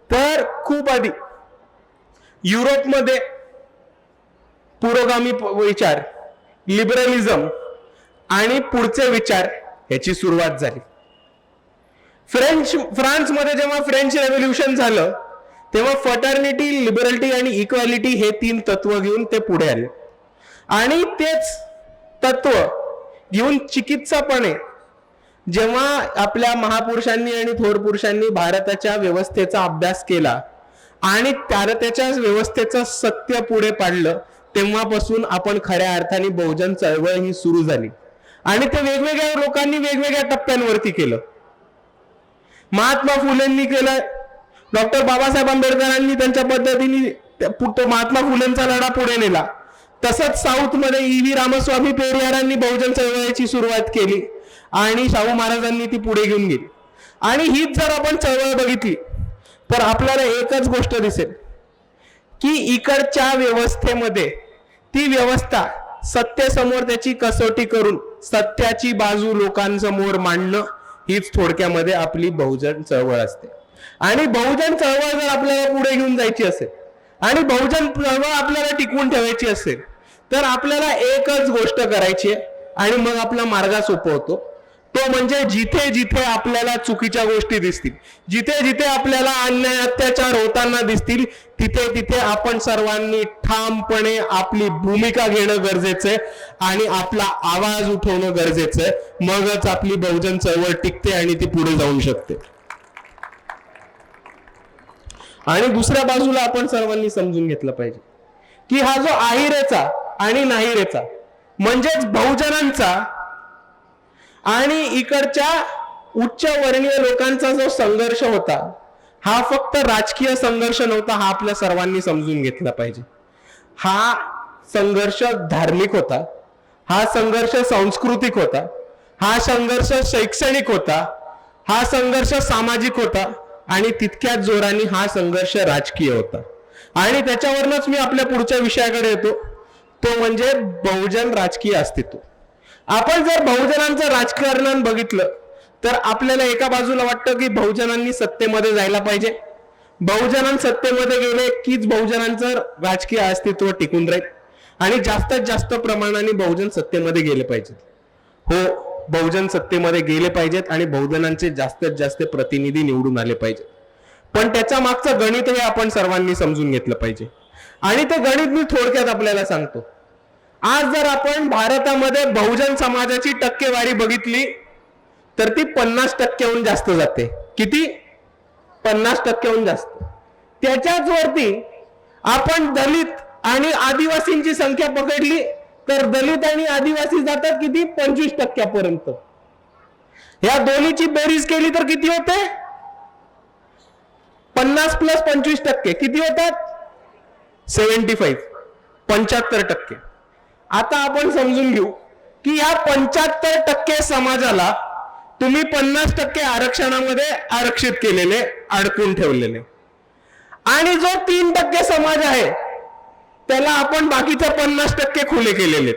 तर खूप आधी युरोपमध्ये पुरोगामी विचार, लिबरलिझम आणि पुढचे विचार याची सुरुवात झाली. फ्रान्समध्ये जेव्हा फ्रेंच रेव्होल्युशन झालं तेव्हा फर्टर्निटी, लिबरलिटी आणि इक्वॅलिटी हे 3 तत्व घेऊन ते पुढे आले. आणि तेच तत्व घेऊन चिकित्सापणे जेव्हा आपल्या महापुरुषांनी आणि थोर पुरुषांनी भारताच्या व्यवस्थेचा अभ्यास केला आणि भारताच्या व्यवस्थेचं सत्य पुढे पाडलं, तेव्हापासून आपण खऱ्या अर्थाने बहुजन चळवळ ही सुरू झाली. आणि ते वेगवेगळ्या लोकांनी वेगवेगळ्या टप्प्यांवरती केलं. महात्मा फुलेंनी केलं, डॉक्टर बाबासाहेब आंबेडकरांनी त्यांच्या पद्धतीने महात्मा फुलेंचा लढा पुढे नेला. तसंच साऊथ मध्ये E.V. रामस्वामी पेरियारांनी बहुजन चळवळीची सुरुवात केली आणि शाहू महाराजांनी ती पुढे घेऊन गेली. आणि हीच जर आपण चळवळ बघितली तर आपल्याला एकच गोष्ट दिसेल की इकडच्या व्यवस्थेमध्ये ती व्यवस्था सत्तेसमोर त्याची कसोटी करून सत्याची बाजू लोकांसमोर मांडणं हीच थोडक्यामध्ये आपली बहुजन चळवळ असते. आणि बहुजन चळवळ जर आपल्याला पुढे घेऊन जायची असेल आणि बहुजन चळवळ आपल्याला टिकवून ठेवायची असेल तर आपल्याला एकच गोष्ट करायची आहे आणि मग आपला मार्ग सोपा होतो. तो म्हणजे जिथे जिथे आपल्याला चुकीच्या गोष्टी दिसतील, जिथे जिथे आपल्याला अन्याय अत्याचार होताना दिसतील, तिथे तिथे आपण सर्वांनी ठामपणे आपली भूमिका घेणं गरजेचं आहे आणि आपला आवाज उठवणं गरजेचं आहे. मगच आपली बहुजन चळवळ टिकते आणि ती पुढे जाऊ शकते. आणि दुसऱ्या बाजूला आपण सर्वांनी समजून घेतलं पाहिजे की हा जो अहिरेचा आणि नाहिरेचा म्हणजेच बहुजनांचा आणि इकडच्या उच्च वर्णीय लोकांचा जो संघर्ष होता हा फक्त राजकीय संघर्ष नव्हता, हा आपल्या सर्वांनी समजून घेतला पाहिजे. हा संघर्ष धार्मिक होता, हा संघर्ष सांस्कृतिक होता, हा संघर्ष शैक्षणिक होता, हा संघर्ष सामाजिक होता आणि तितक्याच जोराने हा संघर्ष राजकीय होता. आणि त्याच्यावरच मी आपल्या पुढच्या विषयाकडे येतो, तो म्हणजे बहुजन राजकीय अस्तित्व. आपण जर बहुजनांचं राजकारण बघितलं तर आपल्याला एका बाजूला वाटतं की बहुजनांनी सत्तेमध्ये जायला पाहिजे, बहुजनांनी सत्तेमध्ये गेले कीच बहुजनांचं राजकीय अस्तित्व टिकून राहील आणि जास्तीत जास्त प्रमाणाने बहुजन सत्तेमध्ये गेले पाहिजेत. हो, बहुजन सत्तेमध्ये गेले पाहिजेत आणि बहुजनांचे जास्तीत जास्त प्रतिनिधी निवडून आले पाहिजेत. पण त्याच्या मागचं गणित हे आपण सर्वांनी समजून घेतलं पाहिजे. आणि ते गणित मी थोडक्यात आपल्याला सांगतो. आज जर आपण भारतामध्ये बहुजन समाजाची टक्केवारी बघितली तर ती 50%हून जास्त जाते. किती? 50%हून जास्त. त्याच्याच वरती आपण दलित आणि आदिवासींची संख्या पकडली तर दलित आणि आदिवासी जातात किती? 25%पर्यंत. या दोन्हीची बेरीज केली तर किती होते? 50 + 25% किती होतात? 75. 75%. आता आपण समजून घेऊ की या 75% समाजाला तुम्ही 50% आरक्षणामध्ये आरक्षित केलेले, अडकून ठेवलेले, आणि जो 3% समाज आहे त्याला आपण बाकीच्या 50% खुले केलेले.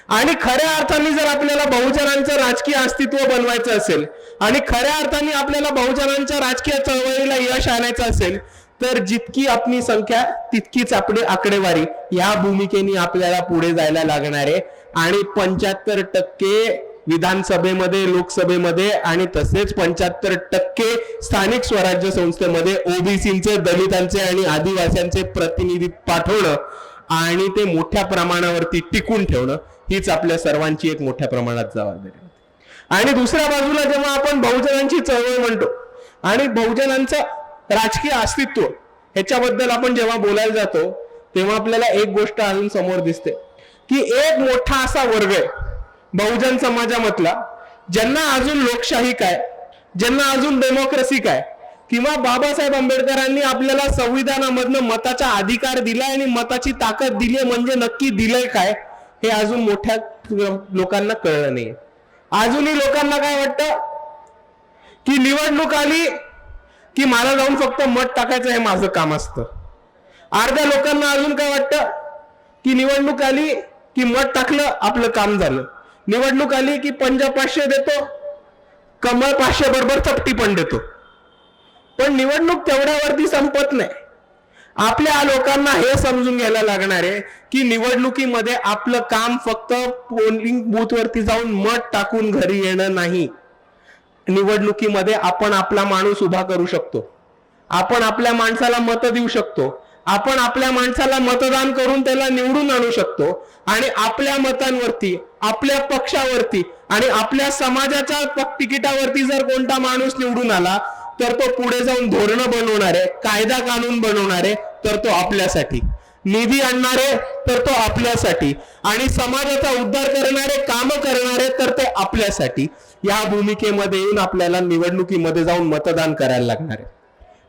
आणि खऱ्या अर्थाने जर आपल्याला बहुजनांचं राजकीय अस्तित्व बनवायचं असेल आणि खऱ्या अर्थाने आपल्याला बहुजनांच्या राजकीय चळवळीला यश आणायचं असेल तर जितकी आपली संख्या तितकीच आपली आकडेवारी या भूमिकेने आपल्याला पुढे जायला लागणार आहे. आणि 75% विधानसभेमध्ये, लोकसभेमध्ये आणि तसेच 75% स्थानिक स्वराज्य संस्थेमध्ये ओबीसींचे, दलितांचे आणि आदिवासींचे प्रतिनिधी पाठवणं आणि ते मोठ्या प्रमाणावरती टिकून ठेवणं हीच आपल्या सर्वांची एक मोठ्या प्रमाणात जबाबदारी आहे. आणि दुसऱ्या बाजूला जेव्हा आपण बहुजनांची चळवळ म्हणतो आणि बहुजनांचं राजकीय अस्तित्व ह्याच्याबद्दल आपण जेव्हा बोलायला जातो तेव्हा आपल्याला एक गोष्ट अजून समोर दिसते की एक मोठा असा वर्ग आहे बहुजन समाजामधला ज्यांना अजून लोकशाही काय, ज्यांना अजून डेमोक्रेसी काय, किंवा बाबासाहेब आंबेडकरांनी आपल्याला संविधानामधनं मताचा अधिकार दिलाय आणि मताची ताकद दिली म्हणजे नक्की दिलंय काय हे अजून मोठ्या लोकांना कळलं नाही. अजूनही लोकांना काय वाटतं की निवडणूक आली की मला जाऊन फक्त मत टाकायचं हे माझं काम असतं. अर्ध्या लोकांना अजून काय वाटतं की निवडणूक आली की मत टाकलं आपलं काम झालं, निवडणूक आली की पंजा 500 देतो, कमळ 500 बरोबर चपटी पण देतो. पण निवडणूक तेवढ्यावरती संपत नाही. आपल्या लोकांना हे समजून घ्यायला लागणार आहे की निवडणुकीमध्ये आपलं काम फक्त पोलिंग बूथ वरती जाऊन मत टाकून घरी येणं नाही. निवडणुकीमध्ये आपण आपला माणूस उभा करू शकतो, आपण आपल्या माणसाला मतं देऊ शकतो, आपण आपल्या माणसाला मतदान करून त्याला निवडून आणू शकतो आणि आपल्या मतांवरती, आपल्या पक्षावरती आणि आपल्या समाजाच्या तिकिटावरती जर कोणता माणूस निवडून आला तर तो पुढे जाऊन धोरणं बनवणारे, कायदा कानून बनवणारे तर तो आपल्यासाठी, निधी आणणारे तर तो आपल्यासाठी आणि समाजाचा उद्धार करणारे, काम करणारे तर ते आपल्यासाठी. या भूमिकेमध्ये येऊन आपल्याला निवडणुकीमध्ये जाऊन मतदान करायला लागणार आहे.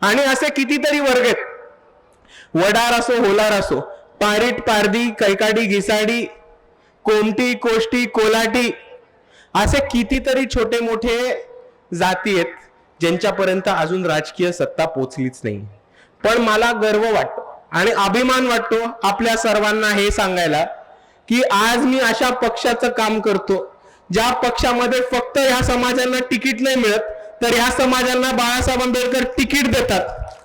आणि असे कितीतरी वर्ग आहेत, वडार असो, होलार असो, पारीट, पारधी, कैकाडी, घिसाडी, कोमटी, कोष्टी, कोलाटी, असे कितीतरी छोटे मोठे जाती आहेत ज्यांच्यापर्यंत अजून राजकीय सत्ता पोचलीच नाही. पण मला गर्व वाटतो आणि अभिमान वाटतो आपल्या सर्वांना हे सांगायला की आज मी अशा पक्षाचं काम करतो ज्या पक्षामध्ये फक्त ह्या समाजांना तिकीट नाही मिळत तर ह्या समाजांना बाळासाहेब आंबेडकर तिकीट देतात,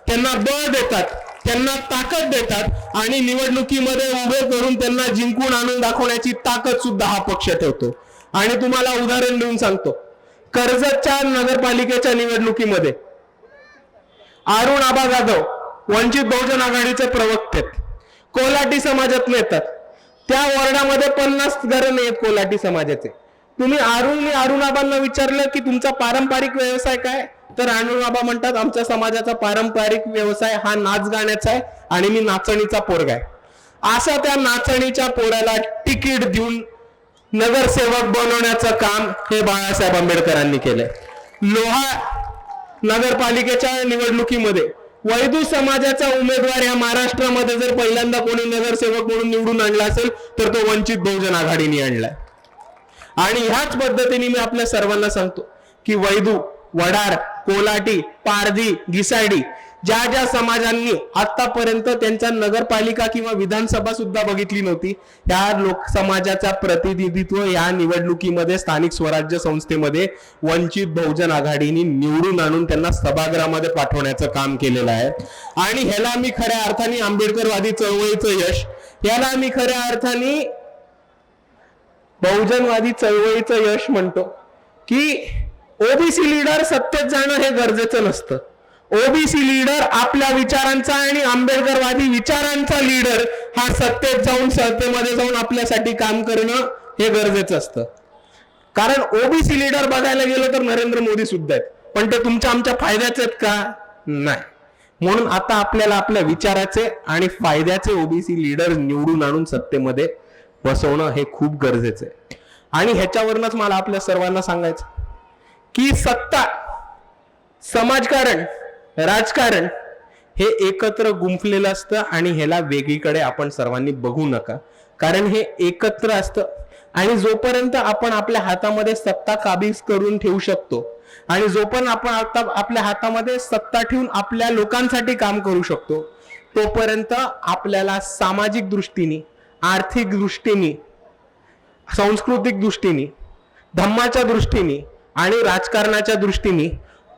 त्यांना बळ देतात, त्यांना ताकद देतात आणि निवडणुकीमध्ये उभे करून त्यांना जिंकून आणून दाखवण्याची ताकद सुद्धा हा पक्ष ठेवतो. आणि तुम्हाला उदाहरण देऊन सांगतो, कर्जतच्या नगरपालिकेच्या निवडणुकीमध्ये अरुण आबा जाधव वंचित बहुजन आघाडीचे प्रवक्ते आहेत, कोलाटी समाजातले येतात. त्या वॉर्डामध्ये 50 घरं नाही आहेत कोलाटी समाजाचे. तुम्ही अरुण आबांना विचारलं की तुमचा पारंपरिक व्यवसाय काय, तर अरुण आबा म्हणतात आमच्या समाजाचा पारंपरिक व्यवसाय हा नाच गाण्याचा आहे आणि मी नाचणीचा पोरगा आहे. असा त्या नाचणीच्या पोराला तिकीट देऊन नगरसेवक बनवण्याचं काम हे बाळासाहेब आंबेडकरांनी केलंय. लोहा नगरपालिकेच्या निवडणुकीमध्ये वैदू समाजाचा उमेदवार या महाराष्ट्रामध्ये जर पहिल्यांदा कोणी नगरसेवक म्हणून निवडून आणला असेल तर तो वंचित बहुजन आघाडीने आणलाय. आणि ह्याच पद्धतीने मी आपल्या सर्वांना सांगतो की वैदू, वडार, कोलाटी, पारधी, घिसाडी ज्या ज्या समाजांनी आतापर्यंत त्यांच्या नगरपालिका किंवा विधानसभा सुद्धा बघितली नव्हती, या लोक समाजाचा प्रतिनिधित्व या निवडणुकीमध्ये स्थानिक स्वराज्य संस्थेमध्ये वंचित बहुजन आघाडीने निवडून आणून त्यांना सभागृहामध्ये पाठवण्याचं काम केलेलं आहे. आणि ह्याला मी खऱ्या अर्थाने आंबेडकरवादी चळवळीचं यश, याला मी खऱ्या अर्थाने बहुजनवादी चळवळीचं यश म्हणतो की ओबीसी लीडर सत्तेत जाणं हे गरजेचं नसतं. ओबीसी लीडर आपल्या विचारांचा आणि आंबेडकरवादी विचारांचा लीडर हा सत्तेत जाऊन, सत्तेमध्ये जाऊन आपल्यासाठी काम करणं हे गरजेचं असतं. कारण ओबीसी लीडर बघायला गेलो तर नरेंद्र मोदी सुद्धा आहेत, पण ते तुमच्या आमच्या फायद्याचे आहेत का? नाही. म्हणून आता आपल्याला आपल्या विचाराचे आणि फायद्याचे ओबीसी लीडर निवडून आणून सत्तेमध्ये बसवणं हे खूप गरजेचं आहे. आणि ह्याच्यावरूनच मला आपल्या सर्वांना सांगायचं की सत्ता, समाजकारण, राजकारण हे एकत्र गुंफलेलं असतं आणि ह्याला वेगळीकडे आपण सर्वांनी बघू नका, कारण हे एकत्र असतं. आणि जोपर्यंत आपण आपल्या हातामध्ये सत्ता काबीज करून ठेवू शकतो आणि जोपर्यंत आपण आपल्या हातामध्ये सत्ता ठेवून आपल्या लोकांसाठी काम करू शकतो, तोपर्यंत आपल्याला सामाजिक दृष्टीने, आर्थिक दृष्टीने, सांस्कृतिक दृष्टीने, धम्माच्या दृष्टीने आणि राजकारणाच्या दृष्टीने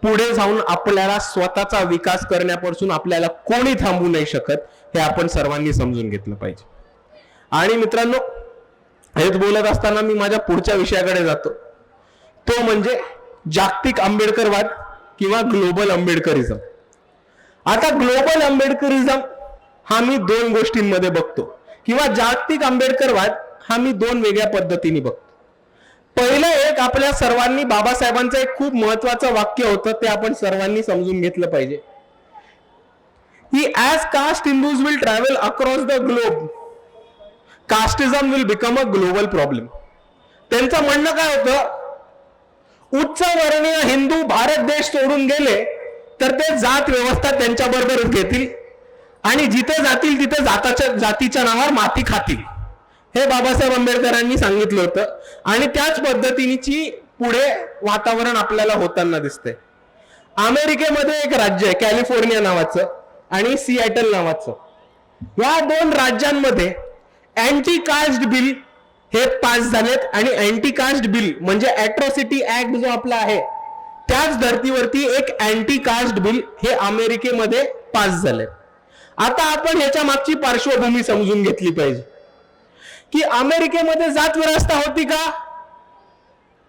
पुढे जाऊन आपल्याला स्वतःचा विकास करण्यापासून आपल्याला कोणी थांबवू नाही शकत, हे आपण सर्वांनी समजून घेतलं पाहिजे. आणि मित्रांनो, हेच बोलत असताना मी माझ्या पुढच्या विषयाकडे जातो, तो म्हणजे जागतिक आंबेडकरवाद किंवा ग्लोबल आंबेडकरिझम. आता ग्लोबल आंबेडकरिझम हा मी 2 गोष्टींमध्ये बघतो किंवा जागतिक आंबेडकरवाद हा मी 2 वेगळ्या पद्धतीने बघतो. पहिलं एक, आपल्या सर्वांनी बाबासाहेबांचं एक खूप महत्वाचं वाक्य होतं, ते आपण सर्वांनी समजून घेतलं पाहिजे की as caste Hindus will travel across the globe, casteism will become a global problem. त्यांचं म्हणणं काय होतं, उच्च वर्णीय हिंदू भारत देश सोडून गेले तर ते जात व्यवस्था त्यांच्या बरोबर घेतील आणि जिथे जातील तिथे जातीच्या नावावर माती खातील, हे बाबासाहेब आंबेडकरांनी सांगितलं होतं. आणि त्याच पद्धतीची पुढे वातावरण आपल्याला होताना दिसतंय. अमेरिकेमध्ये एक राज्य आहे कॅलिफोर्निया नावाचं आणि सिएटल नावाचं. या 2 राज्यांमध्ये अँटी कास्ट बिल हे पास झालेत आणि अँटी कास्ट बिल म्हणजे अॅट्रॉसिटी ऍक्ट जो आपला आहे त्याच धर्तीवरती एक अँटी कास्ट बिल हे अमेरिकेमध्ये पास झाले. आता आपण ह्याच्या मागची पार्श्वभूमी समजून घेतली पाहिजे की अमेरिकेमध्ये जात व्यवस्था होती का?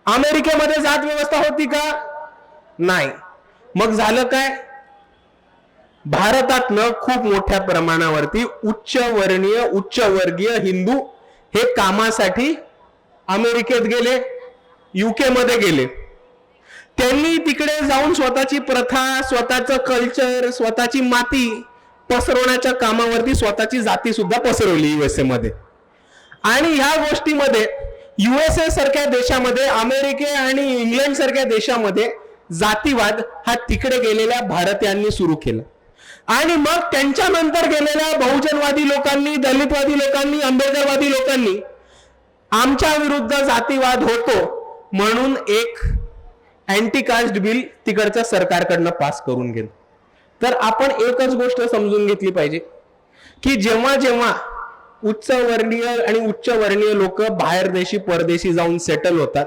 अमेरिकेमध्ये जात व्यवस्था होती का? नाही. मग झालं काय? भारतातनं खूप मोठ्या प्रमाणावरती उच्चवर्गीय हिंदू हे कामासाठी अमेरिकेत गेले, युके मध्ये गेले. त्यांनी तिकडे जाऊन स्वतःची प्रथा, स्वतःचं कल्चर, स्वतःची माती पसरवण्याच्या कामावरती स्वतःची जाती सुद्धा पसरवली युएसए मध्ये. आणि ह्या गोष्टीमध्ये युएसए सारख्या देशामध्ये, अमेरिके आणि इंग्लंड सारख्या देशामध्ये जातीवाद हा तिकडे गेलेल्या भारतीयांनी सुरू केला. आणि मग त्यांच्यानंतर गेलेल्या बहुजनवादी लोकांनी, दलितवादी लोकांनी, आंबेडकरवादी लोकांनी आमच्या विरुद्ध जातीवाद होतो म्हणून एक अँटी कास्ट बिल तिकडच्या सरकारकडनं पास करून गेलं. तर आपण एकच गोष्ट समजून घेतली पाहिजे की जेव्हा जेव्हा उच्चवर्णीय आणि उच्चवर्णीय लोक बाहेर देशी परदेशी जाऊन सेटल होतात,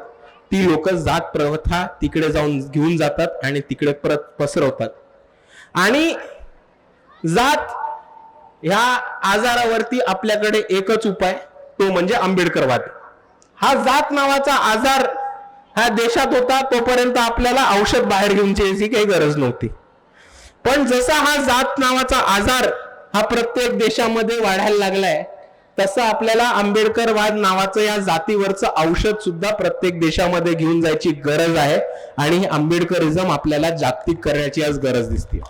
ती लोक जात प्रथा तिकडे जाऊन घेऊन जातात आणि तिकडे परत पसरवतात. आणि जात ह्या आजारावरती आपल्याकडे एकच उपाय, तो म्हणजे आंबेडकरवाद. हा जात नावाचा आजार हा देशात होता तोपर्यंत आपल्याला औषध बाहेर घेऊन यायची काही गरज नव्हती. पण जसा हा जात नावाचा आजार हा प्रत्येक देशामध्ये वाढायला लागलाय, तसं आपल्याला आंबेडकरवाद नावाचं या जातीवरचं औषध सुद्धा प्रत्येक देशामध्ये घेऊन जायची गरज आहे. आणि आंबेडकरिझम आपल्याला जागतिक करण्याची आज गरज दिसते.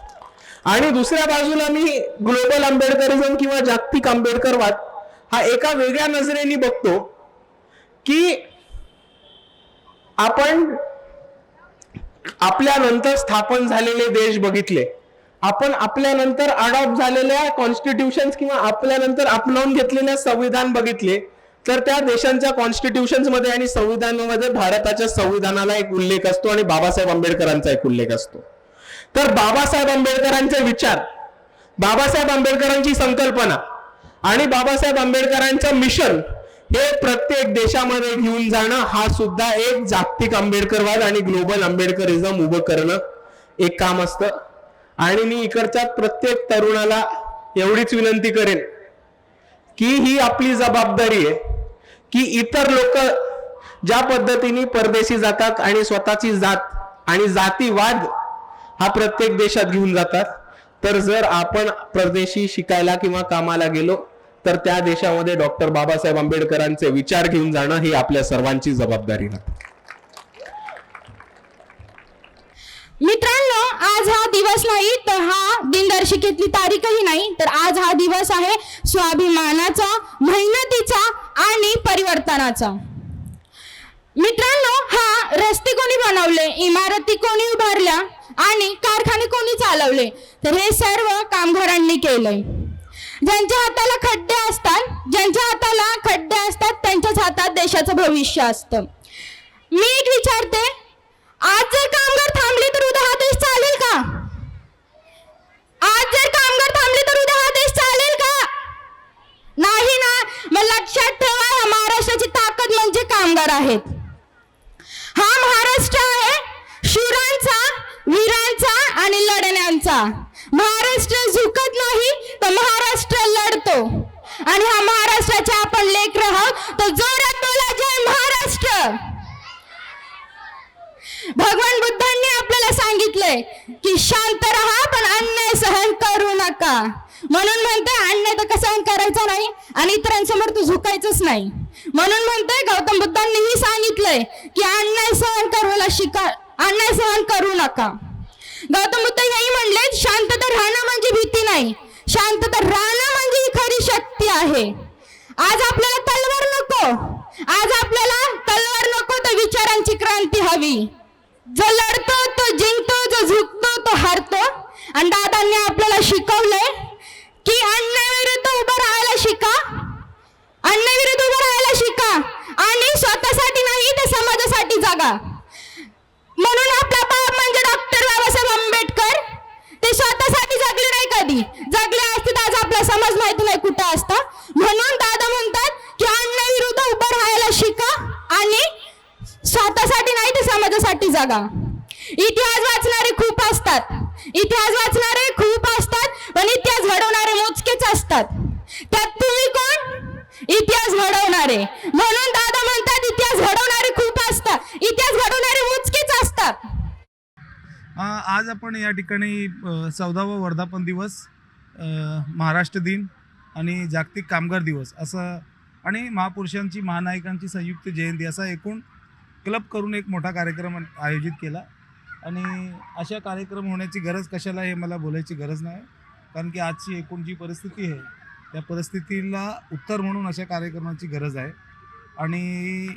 आणि दुसऱ्या बाजूला मी ग्लोबल आंबेडकरिझम किंवा जागतिक आंबेडकरवाद हा एका वेगळ्या नजरेने बघतो की आपण आपल्यानंतर स्थापन झालेले देश बघितले, आपण आपल्यानंतर अडॉप्ट झालेल्या कॉन्स्टिट्यूशन्स किंवा आपल्यानंतर अपनावून घेतलेल्या संविधान बघितले, तर त्या देशांच्या कॉन्स्टिट्यूशन्स मध्ये आणि संविधानामध्ये भारताच्या संविधानाला एक उल्लेख असतो आणि बाबासाहेब आंबेडकरांचा एक उल्लेख असतो. तर बाबासाहेब आंबेडकरांचे विचार, बाबासाहेब आंबेडकरांची संकल्पना आणि बाबासाहेब आंबेडकरांचं मिशन हे प्रत्येक देशामध्ये घेऊन जाणं हा सुद्धा एक जागतिक आंबेडकरवाद आणि ग्लोबल आंबेडकरिझम उभं करणं एक काम असतं. आणि मी इकडच्या प्रत्येक तरुणाला एवढीच विनंती करेन की ही आपली जबाबदारी आहे की इतर लोक ज्या पद्धतीने परदेशी जातात आणि स्वतःची जात आणि जातीवाद हा प्रत्येक देशात घेऊन जातात, तर जर आपण परदेशी शिकायला किंवा कामाला गेलो तर त्या देशामध्ये डॉक्टर बाबासाहेब आंबेडकरांचे विचार घेऊन जाणं ही आपल्या सर्वांची जबाबदारी आहे. मित्रांनो, आज हा दिवस नाही तर हा दिनदर्शिकेतली तारीखही नाही, तर आज हा दिवस आहे स्वाभिमानाचा, मेहनतीचा आणि परिवर्तनाचा. मित्रांनो, हा रस्ते कोणी बनवले, इमारती कोणी उभारल्या आणि कारखाने कोणी चालवले, तर हे सर्व कामगारांनी केलंय. ज्यांच्या हाताला खड्डे असतात त्यांच्याच हातात देशाचं भविष्य असतं. मी एक विचारते, आज जर कामगार थांबले तर उद्या हा देश चालेल का? आज जर कामगार थांबले तर उद्या हा देश चालेल का? नाही ना. मग लक्षात ठेवा, या महाराष्ट्राची ताकद म्हणजे कामगार आहेत. हा महाराष्ट्र आहे शूरांचा, वीरांचा आणि लढण्यांचा. महाराष्ट्र झुकत नाही तर महाराष्ट्र लढतो. आणि हा महाराष्ट्राचे आपण लेकरं आहोत, तर जोरात बोला जय महाराष्ट्र. भगवान बुद्धांनी आपल्याला सांगितलंय की शांत राहा पण अन्याय सहन करू नका. म्हणून म्हणते अन्याय तर सहन करायचा नाही आणि इतरांसमोर तू झुकायचंच नाही. म्हणून म्हणते गौतम बुद्धांनीही सांगितलंय की अन्याय सहन करू नका. गौतम बुद्ध हेही म्हणले, शांतता राहणं म्हणजे भीती नाही, शांतता राहणं म्हणजे ही खरी शक्ती आहे. आज आपल्याला तलवार नको, तर विचारांची क्रांती हवी. जो लढतो तो जिंकतो, जो झुकतो तो हारतो. आणि दादांनी आपल्याला शिकवलंय की अन्यायाविरुद्ध उभं राहायला शिका आणि स्वतःसाठी नाही तर समाजासाठी जागा. म्हणून आपला बाप म्हणजे डॉक्टर बाबासाहेब आंबेडकर, ते स्वतःसाठी जगले नाही, कधी जगले असते तर आज आपला समाज माहिती नाही कुठं असता. म्हणून दादा म्हणतात की अन्यायाविरुद्ध उभं राहायला शिका आणि स्वतःसाठी नाही तर समाजासाठी जागा. इतिहास वाचणारे खूप असतात, पण इतिहास घडवणारे असतात. त्यात तुम्ही कोण? इतिहास घडवणारे. म्हणून दादा म्हणतात इतिहास घडवणारे खूप असतात, इतिहास घडवणारे मोजकेच असतात. आज आपण या ठिकाणी 14वा वर्धापन दिवस, महाराष्ट्र दिन आणि जागतिक कामगार दिवस असं आणि महापुरुषांची महानायकांची संयुक्त जयंती असा एकूण क्लब करून एक मोठा कार्यक्रम आयोजित केला. आणि अशा कार्यक्रम होण्याची गरज कशाला हे मला बोलायची गरज नाही, कारण की आजची एकूण जी परिस्थिती आहे त्या परिस्थितीला उत्तर म्हणून अशा कार्यक्रमाची गरज आहे. आणि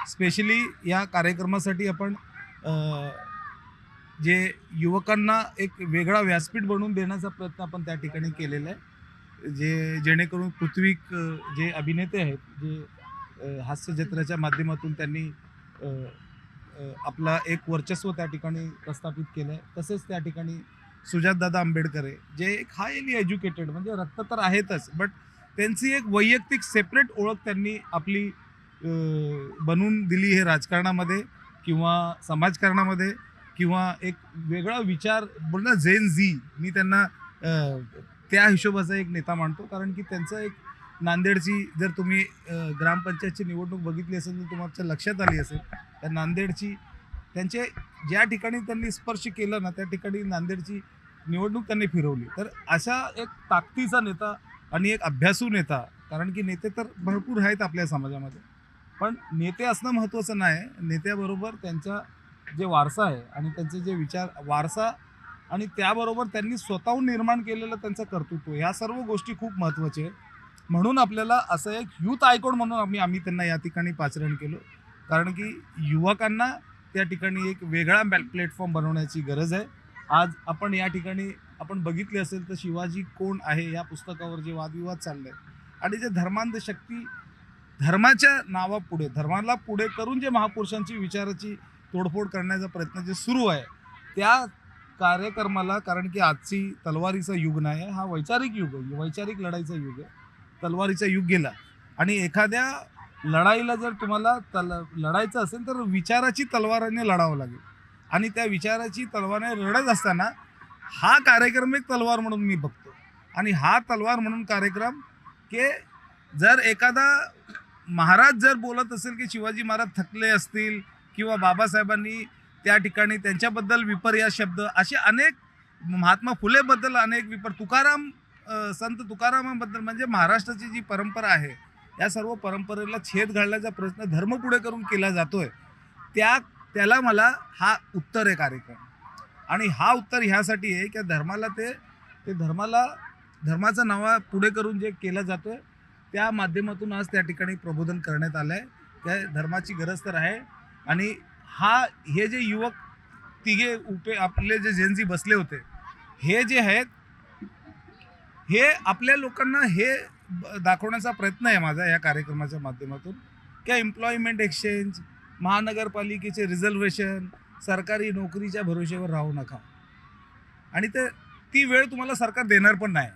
स्पेशली या कार्यक्रमासाठी आपण जे युवकांना एक वेगळा व्यासपीठ बनवून देण्याचा प्रयत्न आपण त्या ठिकाणी केलेला आहे, जेणेकरून पृथ्वीक जे अभिनेते आहेत, जे हास्य जत्रेच्या माध्यमातून त्यांनी आपला एक वर्चस्व त्या ठिकाणी प्रस्थापित केलं आहे. तसेच त्या ठिकाणी सुजातदादा आंबेडकर आहे, जे एक हायली एज्युकेटेड, म्हणजे रक्त तर आहेतच, बट त्यांची एक वैयक्तिक सेपरेट ओळख त्यांनी आपली बनवून दिली हे राजकारणामध्ये किंवा समाजकारणामध्ये, किंवा एक वेगळा विचार बोलणं झेन झी, मी त्यांना त्या हिशोबाचा एक नेता मानतो. कारण की त्यांचं एक नांदेडची, जर तुम्ही ग्रामपंचायतची निवडणूक बघितली असेल तर तुमच्या लक्षात आली असेल, त्या नांदेडची त्यांचे ज्या ठिकाणी त्यांनी स्पर्श केलं ना त्या ठिकाणी नांदेडची निवडणूक त्यांनी फिरवली. तर अशा एक ताकदीचा नेता आणि एक अभ्यासू नेता, कारण की नेते तर भरपूर आहेत आपल्या समाजामध्ये, पण नेते असणं महत्त्वाचं नाही, नेत्याबरोबर त्यांचा जे वारसा आहे आणि त्यांचे जे विचार वारसा आणि त्याबरोबर त्यांनी स्वतःहून निर्माण केलेलं त्यांचं कर्तृत्व, ह्या सर्व गोष्टी खूप महत्त्वाच्या आहेत. म्हणून आपल्याला असं एक यूथ आयकॉन म्हणून आम्ही त्यांना या ठिकाणी पाचारण केलं, कारण की युवकांना त्या ठिकाणी एक वेगळा प्लॅटफॉर्म बनवण्याची गरज आहे. आज आपण या ठिकाणी आपण बघितले असेल तर शिवाजी कोण आहे या पुस्तकावर जे वादविवाद चालले आहेत आणि जे धर्मांध शक्ती धर्माच्या नावापुढे, धर्माला पुढे करून जे महापुरुषांची विचाराची तोडफोड करण्याचा प्रयत्न जे सुरू आहे त्या कार्यक्रमाला, कारण की आजची तलवारीचा युग नाही आहे, हा वैचारिक युग आहे, वैचारिक लढाईचा युग आहे. तलवारीचा युग गेला आणि एखाद्या लढाईला जर तुम्हाला लढायचं असेल तर विचाराची तलवाराने लढावं लागेल. आणि त्या विचाराची तलवाराने लढत असताना हा कार्यक्रम एक तलवार म्हणून मी बघतो. आणि हा तलवार म्हणून कार्यक्रम की जर एखादा महाराज जर बोलत असेल की शिवाजी महाराज थकले असतील किंवा बाबासाहेबांनी त्या ठिकाणी त्यांच्याबद्दल विपर्यास शब्द, असे अनेक, महात्मा फुलेबद्दल अनेक तुकाराम, संत तुकारामांबद्दल, म्हणजे महाराष्ट्राची जी परंपरा आहे या सर्व परंपरेला छेद घालण्याचा प्रयत्न धर्म पुढे करून केला जातोय, त्याला मला हा उत्तर आहे कार्यक्रम. आणि हा उत्तर ह्यासाठी आहे की धर्माला ते धर्माचं नावा पुढे करून जे केलं जातोय त्या माध्यमातून आज त्या ठिकाणी प्रबोधन करण्यात आलं आहे. त्या धर्माची गरज तर आहे. आणि हे जे युवक तिघे आपले जे जेनजी बसले होते, हे जे आहेत हे आपल्या लोकांना हे दाखवण्याचा प्रयत्न आहे माझा या कार्यक्रमाच्या माध्यमातून की एम्प्लॉयमेंट एक्सचेंज, महानगरपालिकेचे रिझर्वेशन, सरकारी नोकरीच्या भरोश्यावर राहू नका. आणि ती वेळ तुम्हाला सरकार देणार पण नाही,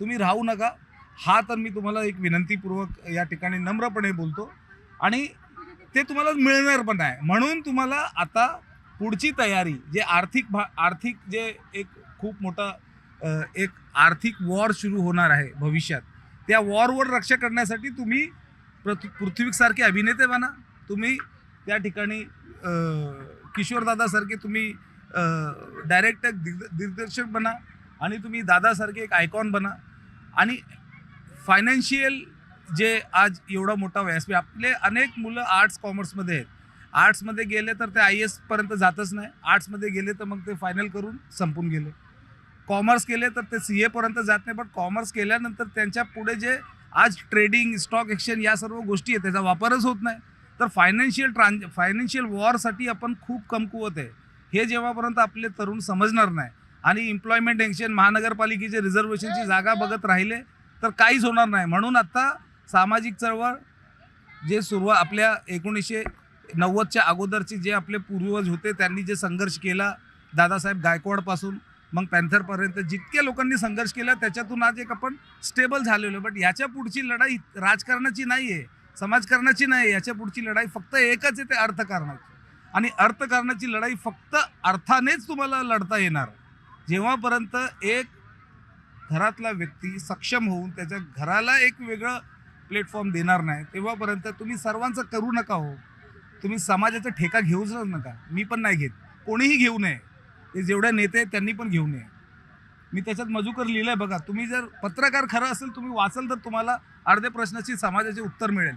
तुम्ही राहू नका. हा तर मी तुम्हाला एक विनंतीपूर्वक या ठिकाणी नम्रपणे बोलतो. आणि ते तुम्हाला मिळणार पण नाही. म्हणून तुम्हाला आता पुढची तयारी, जे आर्थिक जे एक खूप मोठा एक आर्थिक वॉर सुरू होणार आहे भविष्यात, त्या वॉरवर रक्षा करण्यासाठी तुम्ही पृथ्वीसारखे अभिनेते बना, तुम्ही त्या ठिकाणी किशोरदादासारखे तुम्ही डायरेक्टर दिग्दर्शक बना, आणि तुम्ही दादासारखे एक आयकॉन बना. आणि फायनान्शियल जे आज एवढा मोठा व्यासपीठ, आपले अनेक मुलं आर्ट्स कॉमर्समध्ये आहेत, आर्ट्समध्ये गेले तर ते IAS पर्यंत जातच नाही, आर्ट्समध्ये गेले तर मग ते फायनल करून संपून गेले. कॉमर्स केले तर ते CA पर्यंत जात नाही, पण कॉमर्स केल्यानंतर त्यांच्या पुढे जे आज ट्रेडिंग, स्टॉक एक्सचेंज या सर्व गोष्टी आहेत त्याचा वापरच होत नाही. तर फायनान्शियल वॉरसाठी आपण खूप कमकुवत आहे. हे जेव्हापर्यंत आपले तरुण समजणार नाही आणि एम्प्लॉयमेंट एक्सचेंज, महानगरपालिकेचे रिझर्वेशनची जागा बघत राहिले तर काहीच होणार नाही. म्हणून आता सामाजिक चळवळ जे आपल्या 1990च्या अगोदरचे जे आपले पूर्वज होते त्यांनी जे संघर्ष केला, दादासाहेब गायकवाडपासून मग पॅन्थरपर्यंत जितक्या लोकांनी संघर्ष केला त्याच्यातून आज एक आपण स्टेबल झालेलो. बट याच्या पुढची लढाई राजकारणाची नाही आहे, समाजकारणाची नाही आहे. याच्या पुढची लढाई फक्त एकच आहे, ते अर्थकारणाची. आणि अर्थकारणाची लढाई फक्त अर्थानेच तुम्हाला लढता येणार जेव्हापर्यंत एक घरातला व्यक्ती सक्षम होऊन त्याच्या घराला एक वेगळं प्लॅटफॉर्म देणार नाही तेव्हापर्यंत तुम्ही सर्वांचं करू नका हो. तुम्ही समाजाचा ठेका घेऊच नका. मी पण नाही घेत, कोणीही घेऊ नये. ते जेवढे नेते आहेत त्यांनी पण घेऊ नये. मी त्याच्यात मजूकर लिहिलंय बघा. तुम्ही जर पत्रकार खरं असेल तुम्ही वाचाल तर तुम्हाला अर्ध्या प्रश्नाची समाजाचे उत्तर मिळेल.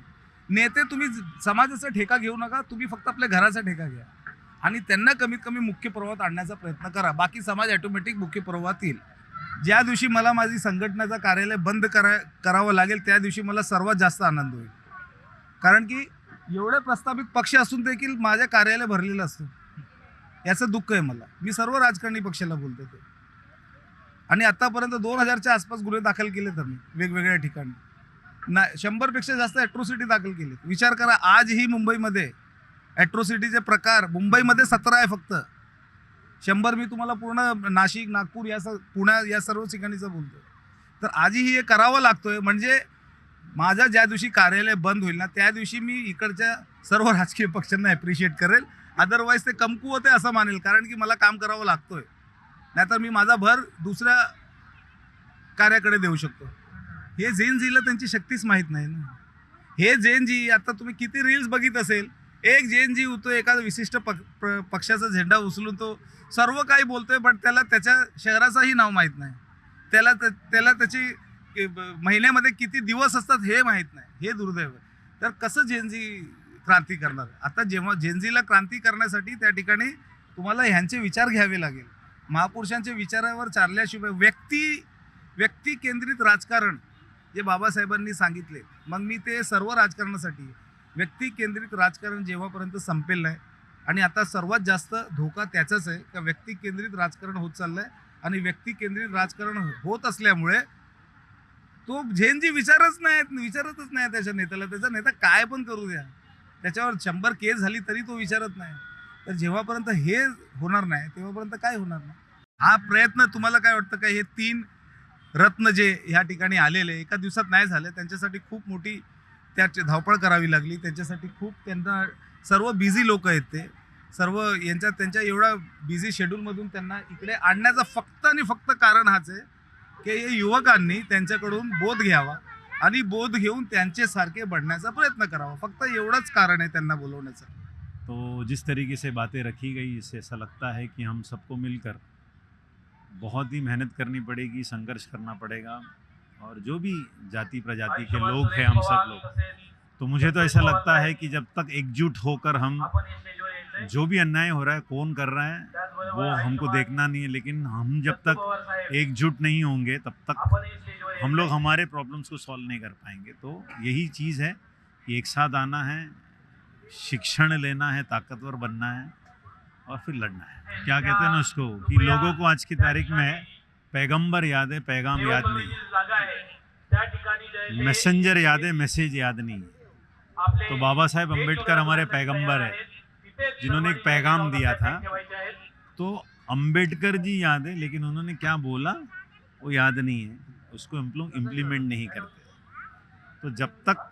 नेते तुम्ही समाजाचा ठेका घेऊ नका, तुम्ही फक्त आपल्या घराचा ठेका घ्या आणि त्यांना कमीत कमी मुख्य प्रवाहात आणण्याचा प्रयत्न करा. बाकी समाज ऑटोमॅटिक मुख्य प्रवाहात येईल. ज्या दिवशी मला माझी संघटनेचं कार्यालय बंद करावं लागेल त्या दिवशी मला सर्वात जास्त आनंद होईल. कारण की एवढे प्रस्थापित पक्ष असून देखील माझ्या कार्यालय भरलेलं असतं, याचं दुःख आहे मला. मी सर्व राजकारणी पक्षाला बोलतो ते. आणि आतापर्यंत 2000च्या आसपास गुन्हे दाखल केले तर मी वेगवेगळ्या ठिकाणी 100पेक्षा जास्त ॲट्रोसिटी दाखल केली. विचार करा, आजही मुंबईमध्ये ॲट्रोसिटीचे प्रकार मुंबईमध्ये 17 आहे फक्त. 100 मी तुम्हाला पूर्ण नाशिक, नागपूर पुण्या या सर्व ठिकाणीचं बोलतो. तर आजही हे करावं लागतोय. म्हणजे माझं ज्या दिवशी कार्यालय बंद होईल ना त्या दिवशी मी इकडच्या सर्व राजकीय पक्षांना ॲप्रिशिएट करेल. अदरवाईज ते कमकुवत आहे असं मानेल, कारण की मला काम करावं लागतोय. नाहीतर मी माझा भर दुसऱ्या कार्याकडे देऊ शकतो. हे जेन-झीला त्यांची शक्तीच माहीत नाही ना. हे जेन-झी आता तुम्ही किती रील्स बघित असेल, एक जेन-झी होतो एखादा विशिष्ट पक्षाचा झेंडा उचलून तो सर्व काही बोलतोय, पण त्याला त्याच्या शहराचंही नाव माहीत नाही. त्याला त्याची महिन्यामध्ये किती दिवस असतात हे माहीत नाही. हे दुर्दैव आहे. तर कसं जेन-झी क्रांती करणार? आता जेव्हा जेन-झीला क्रांती करण्यासाठी त्या ठिकाणी तुम्हाला ह्यांचे विचार घ्यावे लागेल. महापुरुषांच्या विचारावर चालल्याशिवाय व्यक्ती केंद्रित राजकारण जे बाबासाहेबांनी सांगितले, मग मी ते सर्व राजकारणासाठी व्यक्ती केंद्रित राजकारण जेव्हापर्यंत संपेल नाही. आणि आता सर्वात जास्त धोका त्याचाच आहे का व्यक्ती केंद्रित राजकारण होत चाललं आहे. आणि व्यक्ती केंद्रित राजकारण होत असल्यामुळे तो जेन-झी विचारतच नाही त्याच्या नेत्याला. त्याचा नेता काय पण करू द्या, त्याच्यावर 100 केस झाली तरी तो विचारत नाही. तर जेव्हापर्यंत हे होणार नाही तेव्हापर्यंत काय होणार नाही. हा प्रयत्न तुम्हाला काय वाटतं का हे 3 रत्न जे ह्या ठिकाणी आलेले एका दिवसात नाही झाले, त्यांच्यासाठी खूप मोठी त्याची धावपळ करावी लागली. त्यांच्यासाठी खूप त्यांना सर्व बिझी लोक आहेत, ते सर्व त्यांच्या एवढा बिझी शेड्यूलमधून त्यांना इकडे आणण्याचं फक्त आणि फक्त कारण हाच आहे की हे युवकांनी त्यांच्याकडून बोध घ्यावा आणि बोध घेऊन त्यांचे सारखे बनण्याचा प्रयत्न करावा. फक्त एवढंच कारण आहे त्यांना बोलवण्याचं. तो जिस तरीके से बातें रखी गई, इससे ऐसा लगता है कि हम सबको मिलकर बहुत ही मेहनत करनी पड़ेगी, संघर्ष करना पड़ेगा. और जो भी जाति प्रजाति के लोग हैं, हम सब लोग, तो मुझे तो ऐसा लगता है कि जब तक एकजुट होकर हम जो भी अन्याय हो रहा है, कौन कर रहा है वो हमको देखना नहीं है, लेकिन हम जब तक एकजुट नहीं होंगे तब तक हम लोग हमारे प्रॉब्लम्स को सॉल्व नहीं कर पाएंगे. तो यही चीज़ है कि एक साथ आना है, शिक्षण लेना है, ताकतवर बनना है और फिर लड़ना है. क्या कहते हैं ना उसको कि लोगों को आज की तारीख में पैगंबर याद है, पैगाम याद नहीं, मैसेंजर याद है, मैसेज याद नहीं. तो बाबा साहेब अम्बेडकर हमारे पैगंबर है जिन्होंने एक पैगाम दिया था. तो अम्बेडकर जी याद है, लेकिन उन्होंने क्या बोला वो याद नहीं है, उसको इम्प्लीमेंट नहीं करते. तो जब तक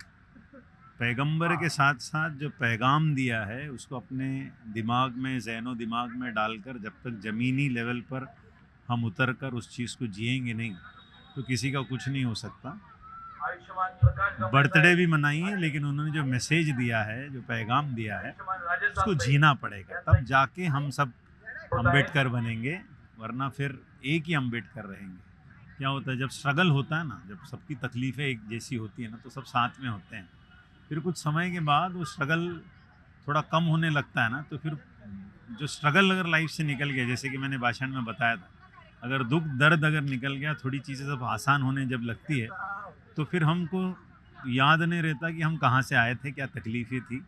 पैगंबर के साथ साथ जो पैगाम दिया है उसको अपने दिमाग में, ज़हनो दिमाग में डालकर जब तक ज़मीनी लेवल पर हम उतर कर उस चीज़ को जिएंगे नहीं तो किसी का कुछ नहीं हो सकता. बर्थडे भी मनाइए, लेकिन उन्होंने जो मैसेज दिया है, जो पैगाम दिया है, उसको जीना पड़ेगा. तब जाके हम सब अम्बेडकर बनेंगे, वरना फिर एक ही अम्बेडकर रहेंगे. क्या होता है जब स्ट्रगल होता है ना, जब सबकी तकलीफ़ें एक जैसी होती है ना, तो सब साथ में होते हैं. फिर कुछ समय के बाद वो स्ट्रगल थोड़ा कम होने लगता है ना, तो फिर जो स्ट्रगल अगर लाइफ से निकल गया, जैसे कि मैंने भाषण में बताया था, अगर दुख दर्द अगर निकल गया, थोड़ी चीज़ें सब आसान होने जब लगती है, तो फिर हमको याद नहीं रहता कि हम कहाँ से आए थे, क्या तकलीफ़ें थी,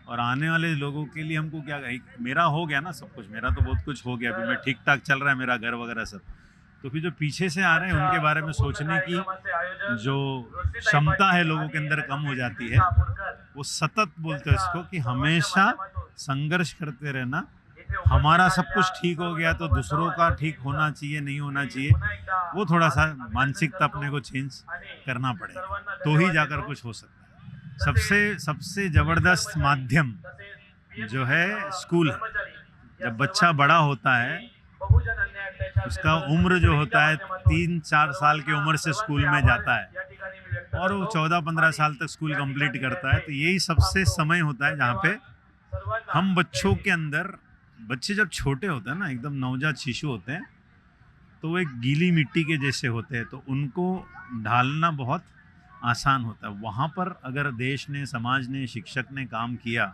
और आने वाले लोगों के लिए हमको क्या. मेरा हो गया ना सब कुछ, मेरा तो बहुत कुछ हो गया, अभी मैं ठीक ठाक चल रहा है मेरा घर वगैरह सब. तो फिर जो पीछे से आ रहे हैं उनके बारे में सोचने की जो क्षमता है लोगों के अंदर कम हो जाती है. वो सतत बोलते हैं इसको कि हमेशा संघर्ष करते रहना. हमारा सब कुछ ठीक हो गया तो दूसरों का ठीक होना चाहिए, नहीं होना चाहिए. वो थोड़ा सा मानसिकता अपने को चेंज करना पड़ेगा, तो ही जाकर कुछ हो सकता है. सबसे ज़बरदस्त माध्यम जो है स्कूल है. जब बच्चा बड़ा होता है उसका उम्र जो होता है 3-4 साल की उम्र से स्कूल में जाता है और वो 14-15 साल तक स्कूल कंप्लीट करता है। तो यही सबसे समय होता है जहाँ पे हम बच्चों के अंदर, बच्चे जब छोटे होते हैं ना, एकदम नवजात शिशु होते हैं, तो वो एक गीली मिट्टी के जैसे होते हैं, तो उनको ढालना बहुत आसान होता है। वहाँ पर अगर देश ने, समाज ने, शिक्षक ने काम किया,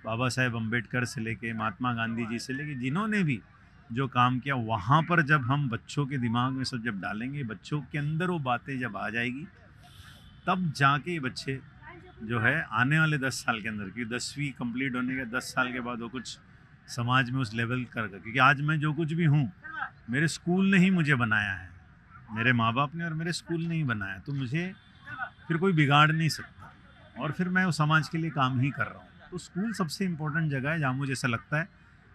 बाबा साहेब अम्बेडकर से लेके महात्मा गांधी जी से लेके जिन्होंने भी जो काम किया, वहाँ पर जब हम बच्चों के दिमाग में सब जब डालेंगे, बच्चों के अंदर वो बातें जब आ जाएगी, तब जाके बच्चे जो है आने वाले 10 साल के अंदर, क्योंकि 10वीं कंप्लीट होने के 10 साल के बाद वो कुछ समाज में उस लेवल कर, क्योंकि आज मैं जो कुछ भी हूँ, मेरे स्कूल ने ही मुझे बनाया है, मेरे माँ बाप ने और मेरे स्कूल ने ही बनाया, तो मुझे फिर कोई बिगाड़ नहीं सकता, और फिर मैं उस समाज के लिए काम ही कर रहा हूँ। तो स्कूल सबसे इम्पोर्टेंट जगह है जहाँ मुझे ऐसा लगता है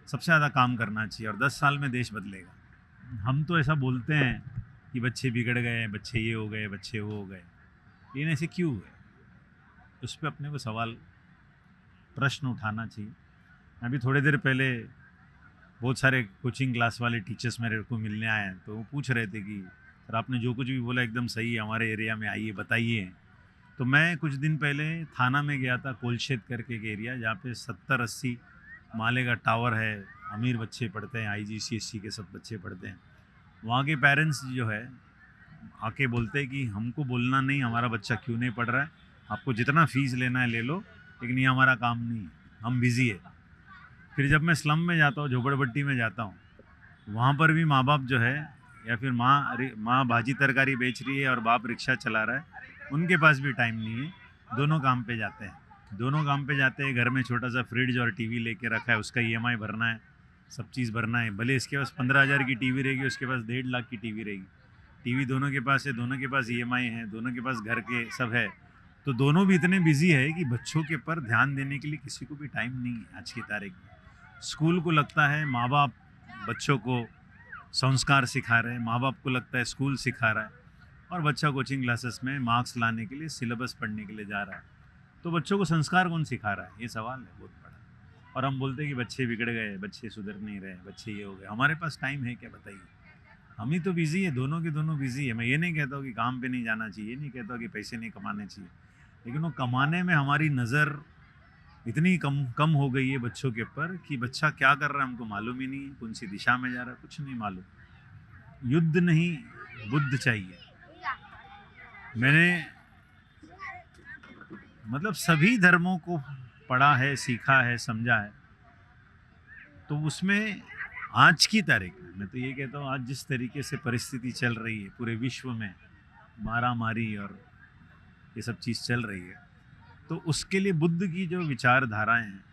सबसे ज़्यादा काम करना चाहिए, और 10 साल में देश बदलेगा। हम तो ऐसा बोलते हैं कि बच्चे बिगड़ गए, बच्चे ये हो गए, बच्चे वो हो गए, लेकिन ऐसे क्यों हुए? उस पर अपने को सवाल, प्रश्न उठाना चाहिए। अभी थोड़ी देर पहले बहुत सारे कोचिंग क्लास वाले टीचर्स मेरे को मिलने आए हैं, तो वो पूछ रहे थे कि सर आपने जो कुछ भी बोला एकदम सही है, हमारे एरिया में आइए बताइए। तो मैं कुछ दिन पहले थाना में गया था, कोलशेत करके एक एरिया जहाँ पे 70-80 माले का टावर है, अमीर बच्चे पढ़ते हैं, IGCSE के सब बच्चे पढ़ते हैं। वहाँ के पेरेंट्स जो है आके बोलते हैं कि हमको बोलना नहीं हमारा बच्चा क्यों नहीं पढ़ रहा है, आपको जितना फ़ीस लेना है ले लो, लेकिन ये हमारा काम नहीं है, हम बिज़ी है। फिर जब मैं स्लम में जाता हूँ, झोपड़पट्टी में जाता हूँ, वहाँ पर भी माँ बाप जो है, या फिर माँ भाजी तरकारी बेच रही है और बाप रिक्शा चला रहा है, उनके पास भी टाइम नहीं है, दोनों काम पे जाते हैं, घर में छोटा सा फ्रिज और टीवी लेके रखा है, उसका EMI भरना है, सब चीज़ भरना है। भले इसके पास 15,000 की टीवी रहेगी, उसके पास 1.5 लाख की टीवी रहेगी, टीवी दोनों के पास है, दोनों के पास EMI है, दोनों के पास घर के सब है, तो दोनों भी इतने बिजी है कि बच्चों के पर ध्यान देने के लिए किसी को भी टाइम नहीं है आज की तारीख में। स्कूल को लगता है माँ बाप बच्चों को संस्कार सिखा रहे हैं, माँ बाप को लगता है स्कूल सिखा रहा है, और बच्चा कोचिंग क्लासेस में मार्क्स लाने के लिए, सिलेबस पढ़ने के लिए जा रहा है। तो बच्चों को संस्कार कौन सिखा रहा है, ये सवाल है बहुत बड़ा। और हम बोलते हैं कि बच्चे बिगड़ गए, बच्चे सुधर नहीं रहे, बच्चे ये हो गए। हमारे पास टाइम है क्या, बताइए? हम ही तो बिज़ी है, दोनों के दोनों बिज़ी है। मैं ये नहीं कहता हूँ कि काम पे नहीं जाना चाहिए, नहीं कहता हूँ कि पैसे नहीं कमाने चाहिए, लेकिन वो कमाने में हमारी नज़र इतनी कम हो गई है बच्चों के ऊपर कि बच्चा क्या कर रहा है हमको मालूम ही नहीं, कौन सी दिशा में जा रहा है कुछ नहीं मालूम। युद्ध नहीं, बुद्ध चाहिए। मैंने मतलब सभी धर्मों को पढ़ा है, सीखा है, समझा है, तो उसमें आज की तारीख में मैं तो ये कहता हूँ, आज जिस तरीके से परिस्थिति चल रही है पूरे विश्व में, मारामारी और ये सब चीज़ चल रही है, तो उसके लिए बुद्ध की जो विचारधाराएं हैं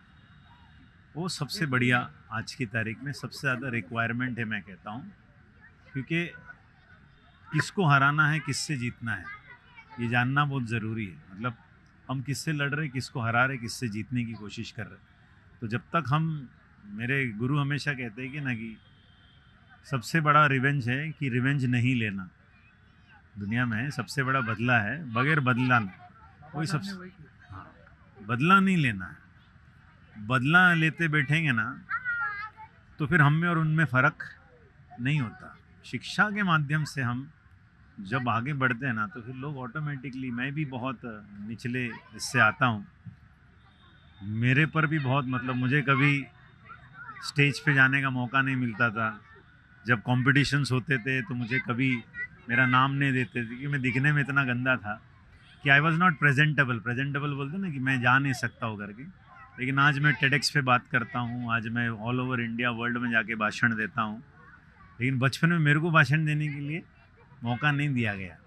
वो सबसे बढ़िया आज की तारीख में सबसे ज़्यादा रिक्वायरमेंट है, मैं कहता हूँ। क्योंकि किसको हराना है, किससे जीतना है, ये जानना बहुत ज़रूरी है। मतलब हम किससे लड़ रहे, किसको हरा रहे, किससे जीतने की कोशिश कर रहे। तो जब तक हम, मेरे गुरु हमेशा कहते हैं कि ना कि सबसे बड़ा रिवेंज है कि रिवेंज नहीं लेना। दुनिया में सबसे बड़ा बदला है बगैर बदला नहीं, वही सबसे, हाँ, बदला नहीं लेना है। बदला लेते बैठेंगे ना तो फिर हम में और उनमें फ़र्क नहीं होता। शिक्षा के माध्यम से हम जब आगे बढ़ते हैं ना, तो फिर लोग ऑटोमेटिकली, मैं भी बहुत निचले इससे आता हूँ, मेरे पर भी बहुत, मतलब मुझे कभी स्टेज पे जाने का मौका नहीं मिलता था। जब कॉम्पिटिशन्स होते थे तो मुझे कभी मेरा नाम नहीं देते थे, क्योंकि मैं दिखने में इतना गंदा था कि आई वॉज नॉट प्रेजेंटेबल बोलते ना कि मैं जा नहीं सकता हो करके। लेकिन आज मैं टेडेक्स पे बात करता हूँ, आज मैं ऑल ओवर इंडिया, वर्ल्ड में जाके भाषण देता हूँ। लेकिन बचपन में मेरे को भाषण देने के लिए मौका नहीं दिया गया,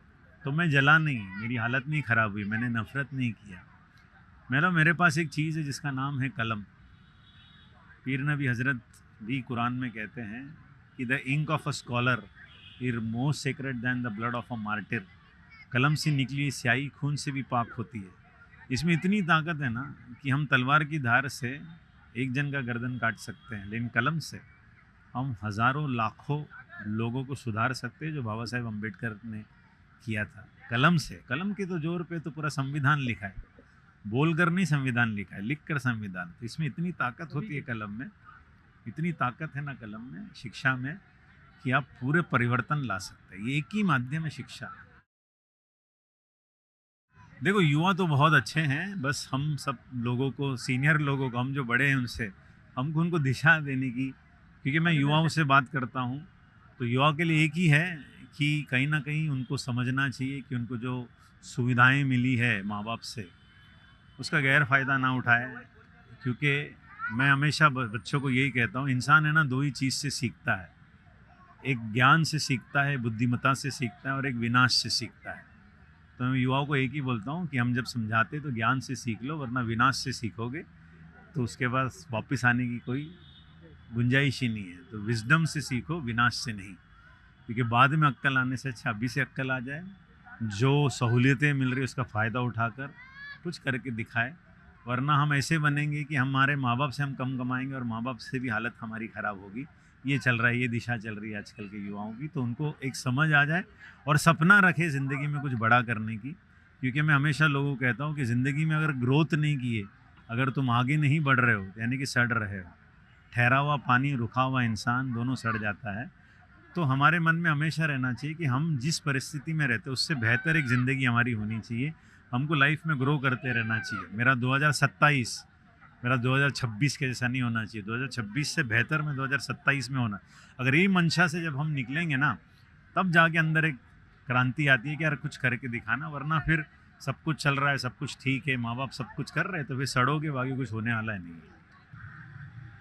तो मैं जला नहीं, मेरी हालत नहीं ख़राब हुई, मैंने नफ़रत नहीं किया। मेरे पास एक चीज़ है जिसका नाम है कलम। पीर नबी हज़रत भी कुरान में कहते हैं कि the ink of a scholar is more sacred than the blood of a martyr. कलम से निकली स्याही खून से भी पाक होती है। इसमें इतनी ताकत है ना कि हम तलवार की धार से एक जन का गर्दन काट सकते हैं, लेकिन कलम से हम हज़ारों लाखों लोगों को सुधार सकते हैं, जो बाबा साहेब अम्बेडकर ने किया था। कलम से, कलम के तो जोर पे तो पूरा संविधान लिखा है, बोलकर नहीं संविधान लिखा है, लिख कर संविधान। तो इसमें इतनी ताकत होती है कलम में, इतनी ताकत है ना कलम में, शिक्षा में, कि आप पूरे परिवर्तन ला सकते हैं। ये एक ही माध्यम है, शिक्षा। देखो, युवा तो बहुत अच्छे हैं, बस हम सब लोगों को, सीनियर लोगों को, हम जो बड़े हैं उनसे, हमको उनको दिशा देने की, क्योंकि मैं युवाओं से बात करता हूँ तो युवा के लिए एक ही है कि कहीं ना कहीं उनको समझना चाहिए कि उनको जो सुविधाएं मिली है माँ बाप से, उसका गैर फ़ायदा ना उठाए। क्योंकि मैं हमेशा बच्चों को यही कहता हूँ, इंसान है ना, दो ही चीज़ से सीखता है, एक ज्ञान से सीखता है, बुद्धिमत्ता से सीखता है, और एक विनाश से सीखता है। तो मैं युवाओं को एक ही बोलता हूँ कि हम जब समझाते तो ज्ञान से सीख लो, वरना विनाश से सीखोगे तो उसके बाद वापस आने की कोई गुंजाइश ही नहीं है। तो विजडम से सीखो, विनाश से नहीं, क्योंकि बाद में अक्ल आने से अच्छा अभी से अक्ल आ जाए, जो सहूलियतें मिल रही है उसका फ़ायदा उठाकर कुछ करके दिखाए। वरना हम ऐसे बनेंगे कि हमारे माँ बाप से हम कम कमाएंगे और माँ बाप से भी हालत हमारी ख़राब होगी। ये चल रहा है, ये दिशा चल रही है आजकल के युवाओं की। तो उनको एक समझ आ जाए और सपना रखे ज़िंदगी में कुछ बड़ा करने की। क्योंकि मैं हमेशा लोगों को कहता हूँ कि ज़िंदगी में अगर ग्रोथ नहीं किए, अगर तुम आगे नहीं बढ़ रहे हो, यानी कि सड़ रहे हो, ठहरा हुआ पानी, रुका हुआ इंसान, दोनों सड़ जाता है। तो हमारे मन में हमेशा रहना चाहिए कि हम जिस परिस्थिति में रहते हैं उससे बेहतर एक ज़िंदगी हमारी होनी चाहिए। हमको लाइफ में ग्रो करते रहना चाहिए। मेरा 2027 मेरा 2026 के जैसा नहीं होना चाहिए, 2026 से बेहतर मैं 2027 में होना। अगर ये मंशा से जब हम निकलेंगे ना, तब जाके अंदर एक क्रांति आती है कि यार कुछ करके दिखाना। वरना फिर सब कुछ चल रहा है, सब कुछ ठीक है, माँ बाप सब कुछ कर रहे हैं, तो फिर सड़ोगे, बाकी कुछ होने वाला है नहीं।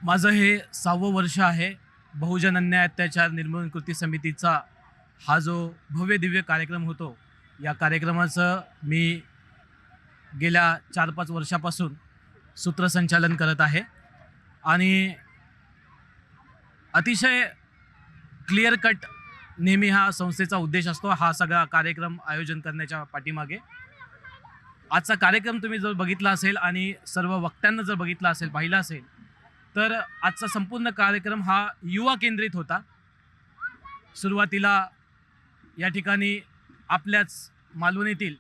माझं हे 6वं वर्ष आहे बहुजन अन्याय अत्याचार निर्मूलन कृती समितीचा हा जो भव्य दिव्य कार्यक्रम होतो, या कार्यक्रमाचं मी गेल्या 4-5 वर्षापासून सूत्रसंचालन करत आहे आणि अतिशय क्लिअर कट नेहमी हा संस्थेचा उद्देश असतो, हा सगळा कार्यक्रम आयोजन करण्याच्या पाठीमागे। आजचा कार्यक्रम तुम्ही जर बघितला असेल आणि सर्व वक्त्यांना जर बघितला असेल, पाहिला असेल, तर आजचा संपूर्ण कार्यक्रम हा युवा केंद्रित होता। सुरुवातीला या ठिकाणी आपल्याच मालवणीतील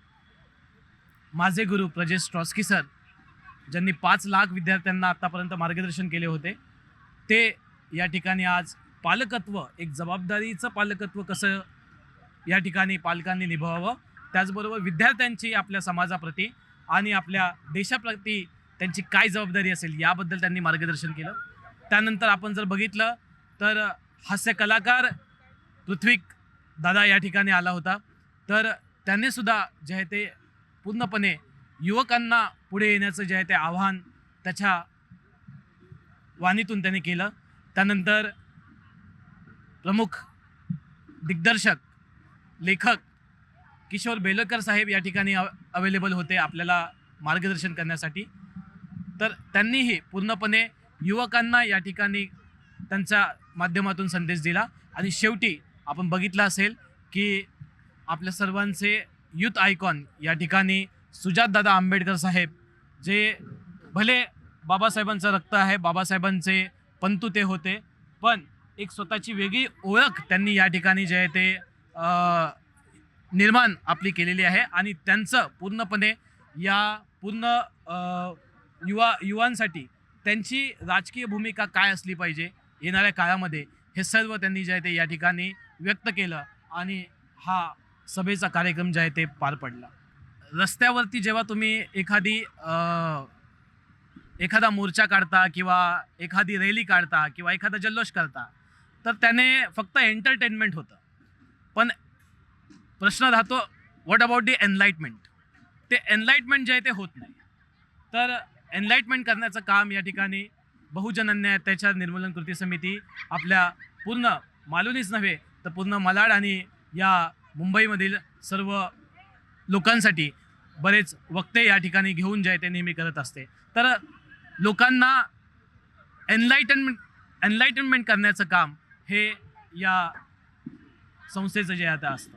माझे गुरु प्रजेश ट्रॉस्की सर, ज्यांनी 5 लाख विद्यार्थ्यांना आतापर्यंत मार्गदर्शन केले होते, ते या ठिकाणी आज पालकत्व, एक जबाबदारीचं पालकत्व कसं या ठिकाणी पालकांनी निभावावं, त्याचबरोबर विद्यार्थ्यांची आपल्या समाजाप्रती आणि आपल्या देशाप्रती त्यांची काय जबाबदारी असेल याबद्दल त्यांनी मार्गदर्शन केलं। त्यानंतर आपण जर बघितलं तर हास्य कलाकार पृथ्वीक दादा या ठिकाणी आला होता, तर त्यांनी सुद्धा जे आहे ते पूर्णपणे युवकांना पुढे येण्याचं जे आहे ते आव्हान त्याच्या वाणीतून त्यांनी केलं। त्यानंतर प्रमुख दिग्दर्शक लेखक किशोर बेलकर साहेब या ठिकाणी अवेलेबल होते आपल्याला मार्गदर्शन करण्यासाठी। तर त्यांनीही पूर्णपणे युवकांना या ठिकाणी त्यांच्या माध्यमातून संदेश दिला। आणि शेवटी आपण बघितलं असेल की आपल्या सर्वांचे यूथ आयकॉन या ठिकाणी सुजातदादा आंबेडकर साहेब, जे भले बाबासाहेबांचं रक्त आहे, बाबासाहेबांचे पंतू ते होते, पण एक स्वतःची वेगळी ओळख त्यांनी या ठिकाणी जे आहे ते निर्माण आपली केलेली आहे। आणि त्यांचं पूर्णपणे या पूर्ण युवांसाठी त्यांची राजकीय भूमिका काय असली पाहिजे येणाऱ्या काळामध्ये, हे सर्व त्यांनी जे आहे ते या ठिकाणी व्यक्त केलं आणि हा सभेचा कार्यक्रम जे आहे ते पार पडला। रस्त्यावरती जेव्हा तुम्ही एखादा मोर्चा काढता किंवा एखादी रॅली काढता किंवा एखादा जल्लोष करता, तर त्याने फक्त एंटरटेनमेंट होतं, पण प्रश्न राहतो व्हॉट अबाउट दी एनलाइटमेंट। ते एनलाइटमेंट जे आहे ते होत नाही। तर एनलाइटमेंट करण्याचं काम या ठिकाणी बहुजन अन्याय अत्याचार निर्मूलन कृती समिती आपल्या पूर्ण मालवणीच नव्हे तर पूर्ण मालाड आणि या मुंबईमधील सर्व लोकांसाठी बरेच वक्ते या ठिकाणी घेऊन जे आहे ते नेहमी करत असते। तर लोकांना एनलाइटनमेंट करण्याचं काम हे या संस्थेचं जे आता असतं।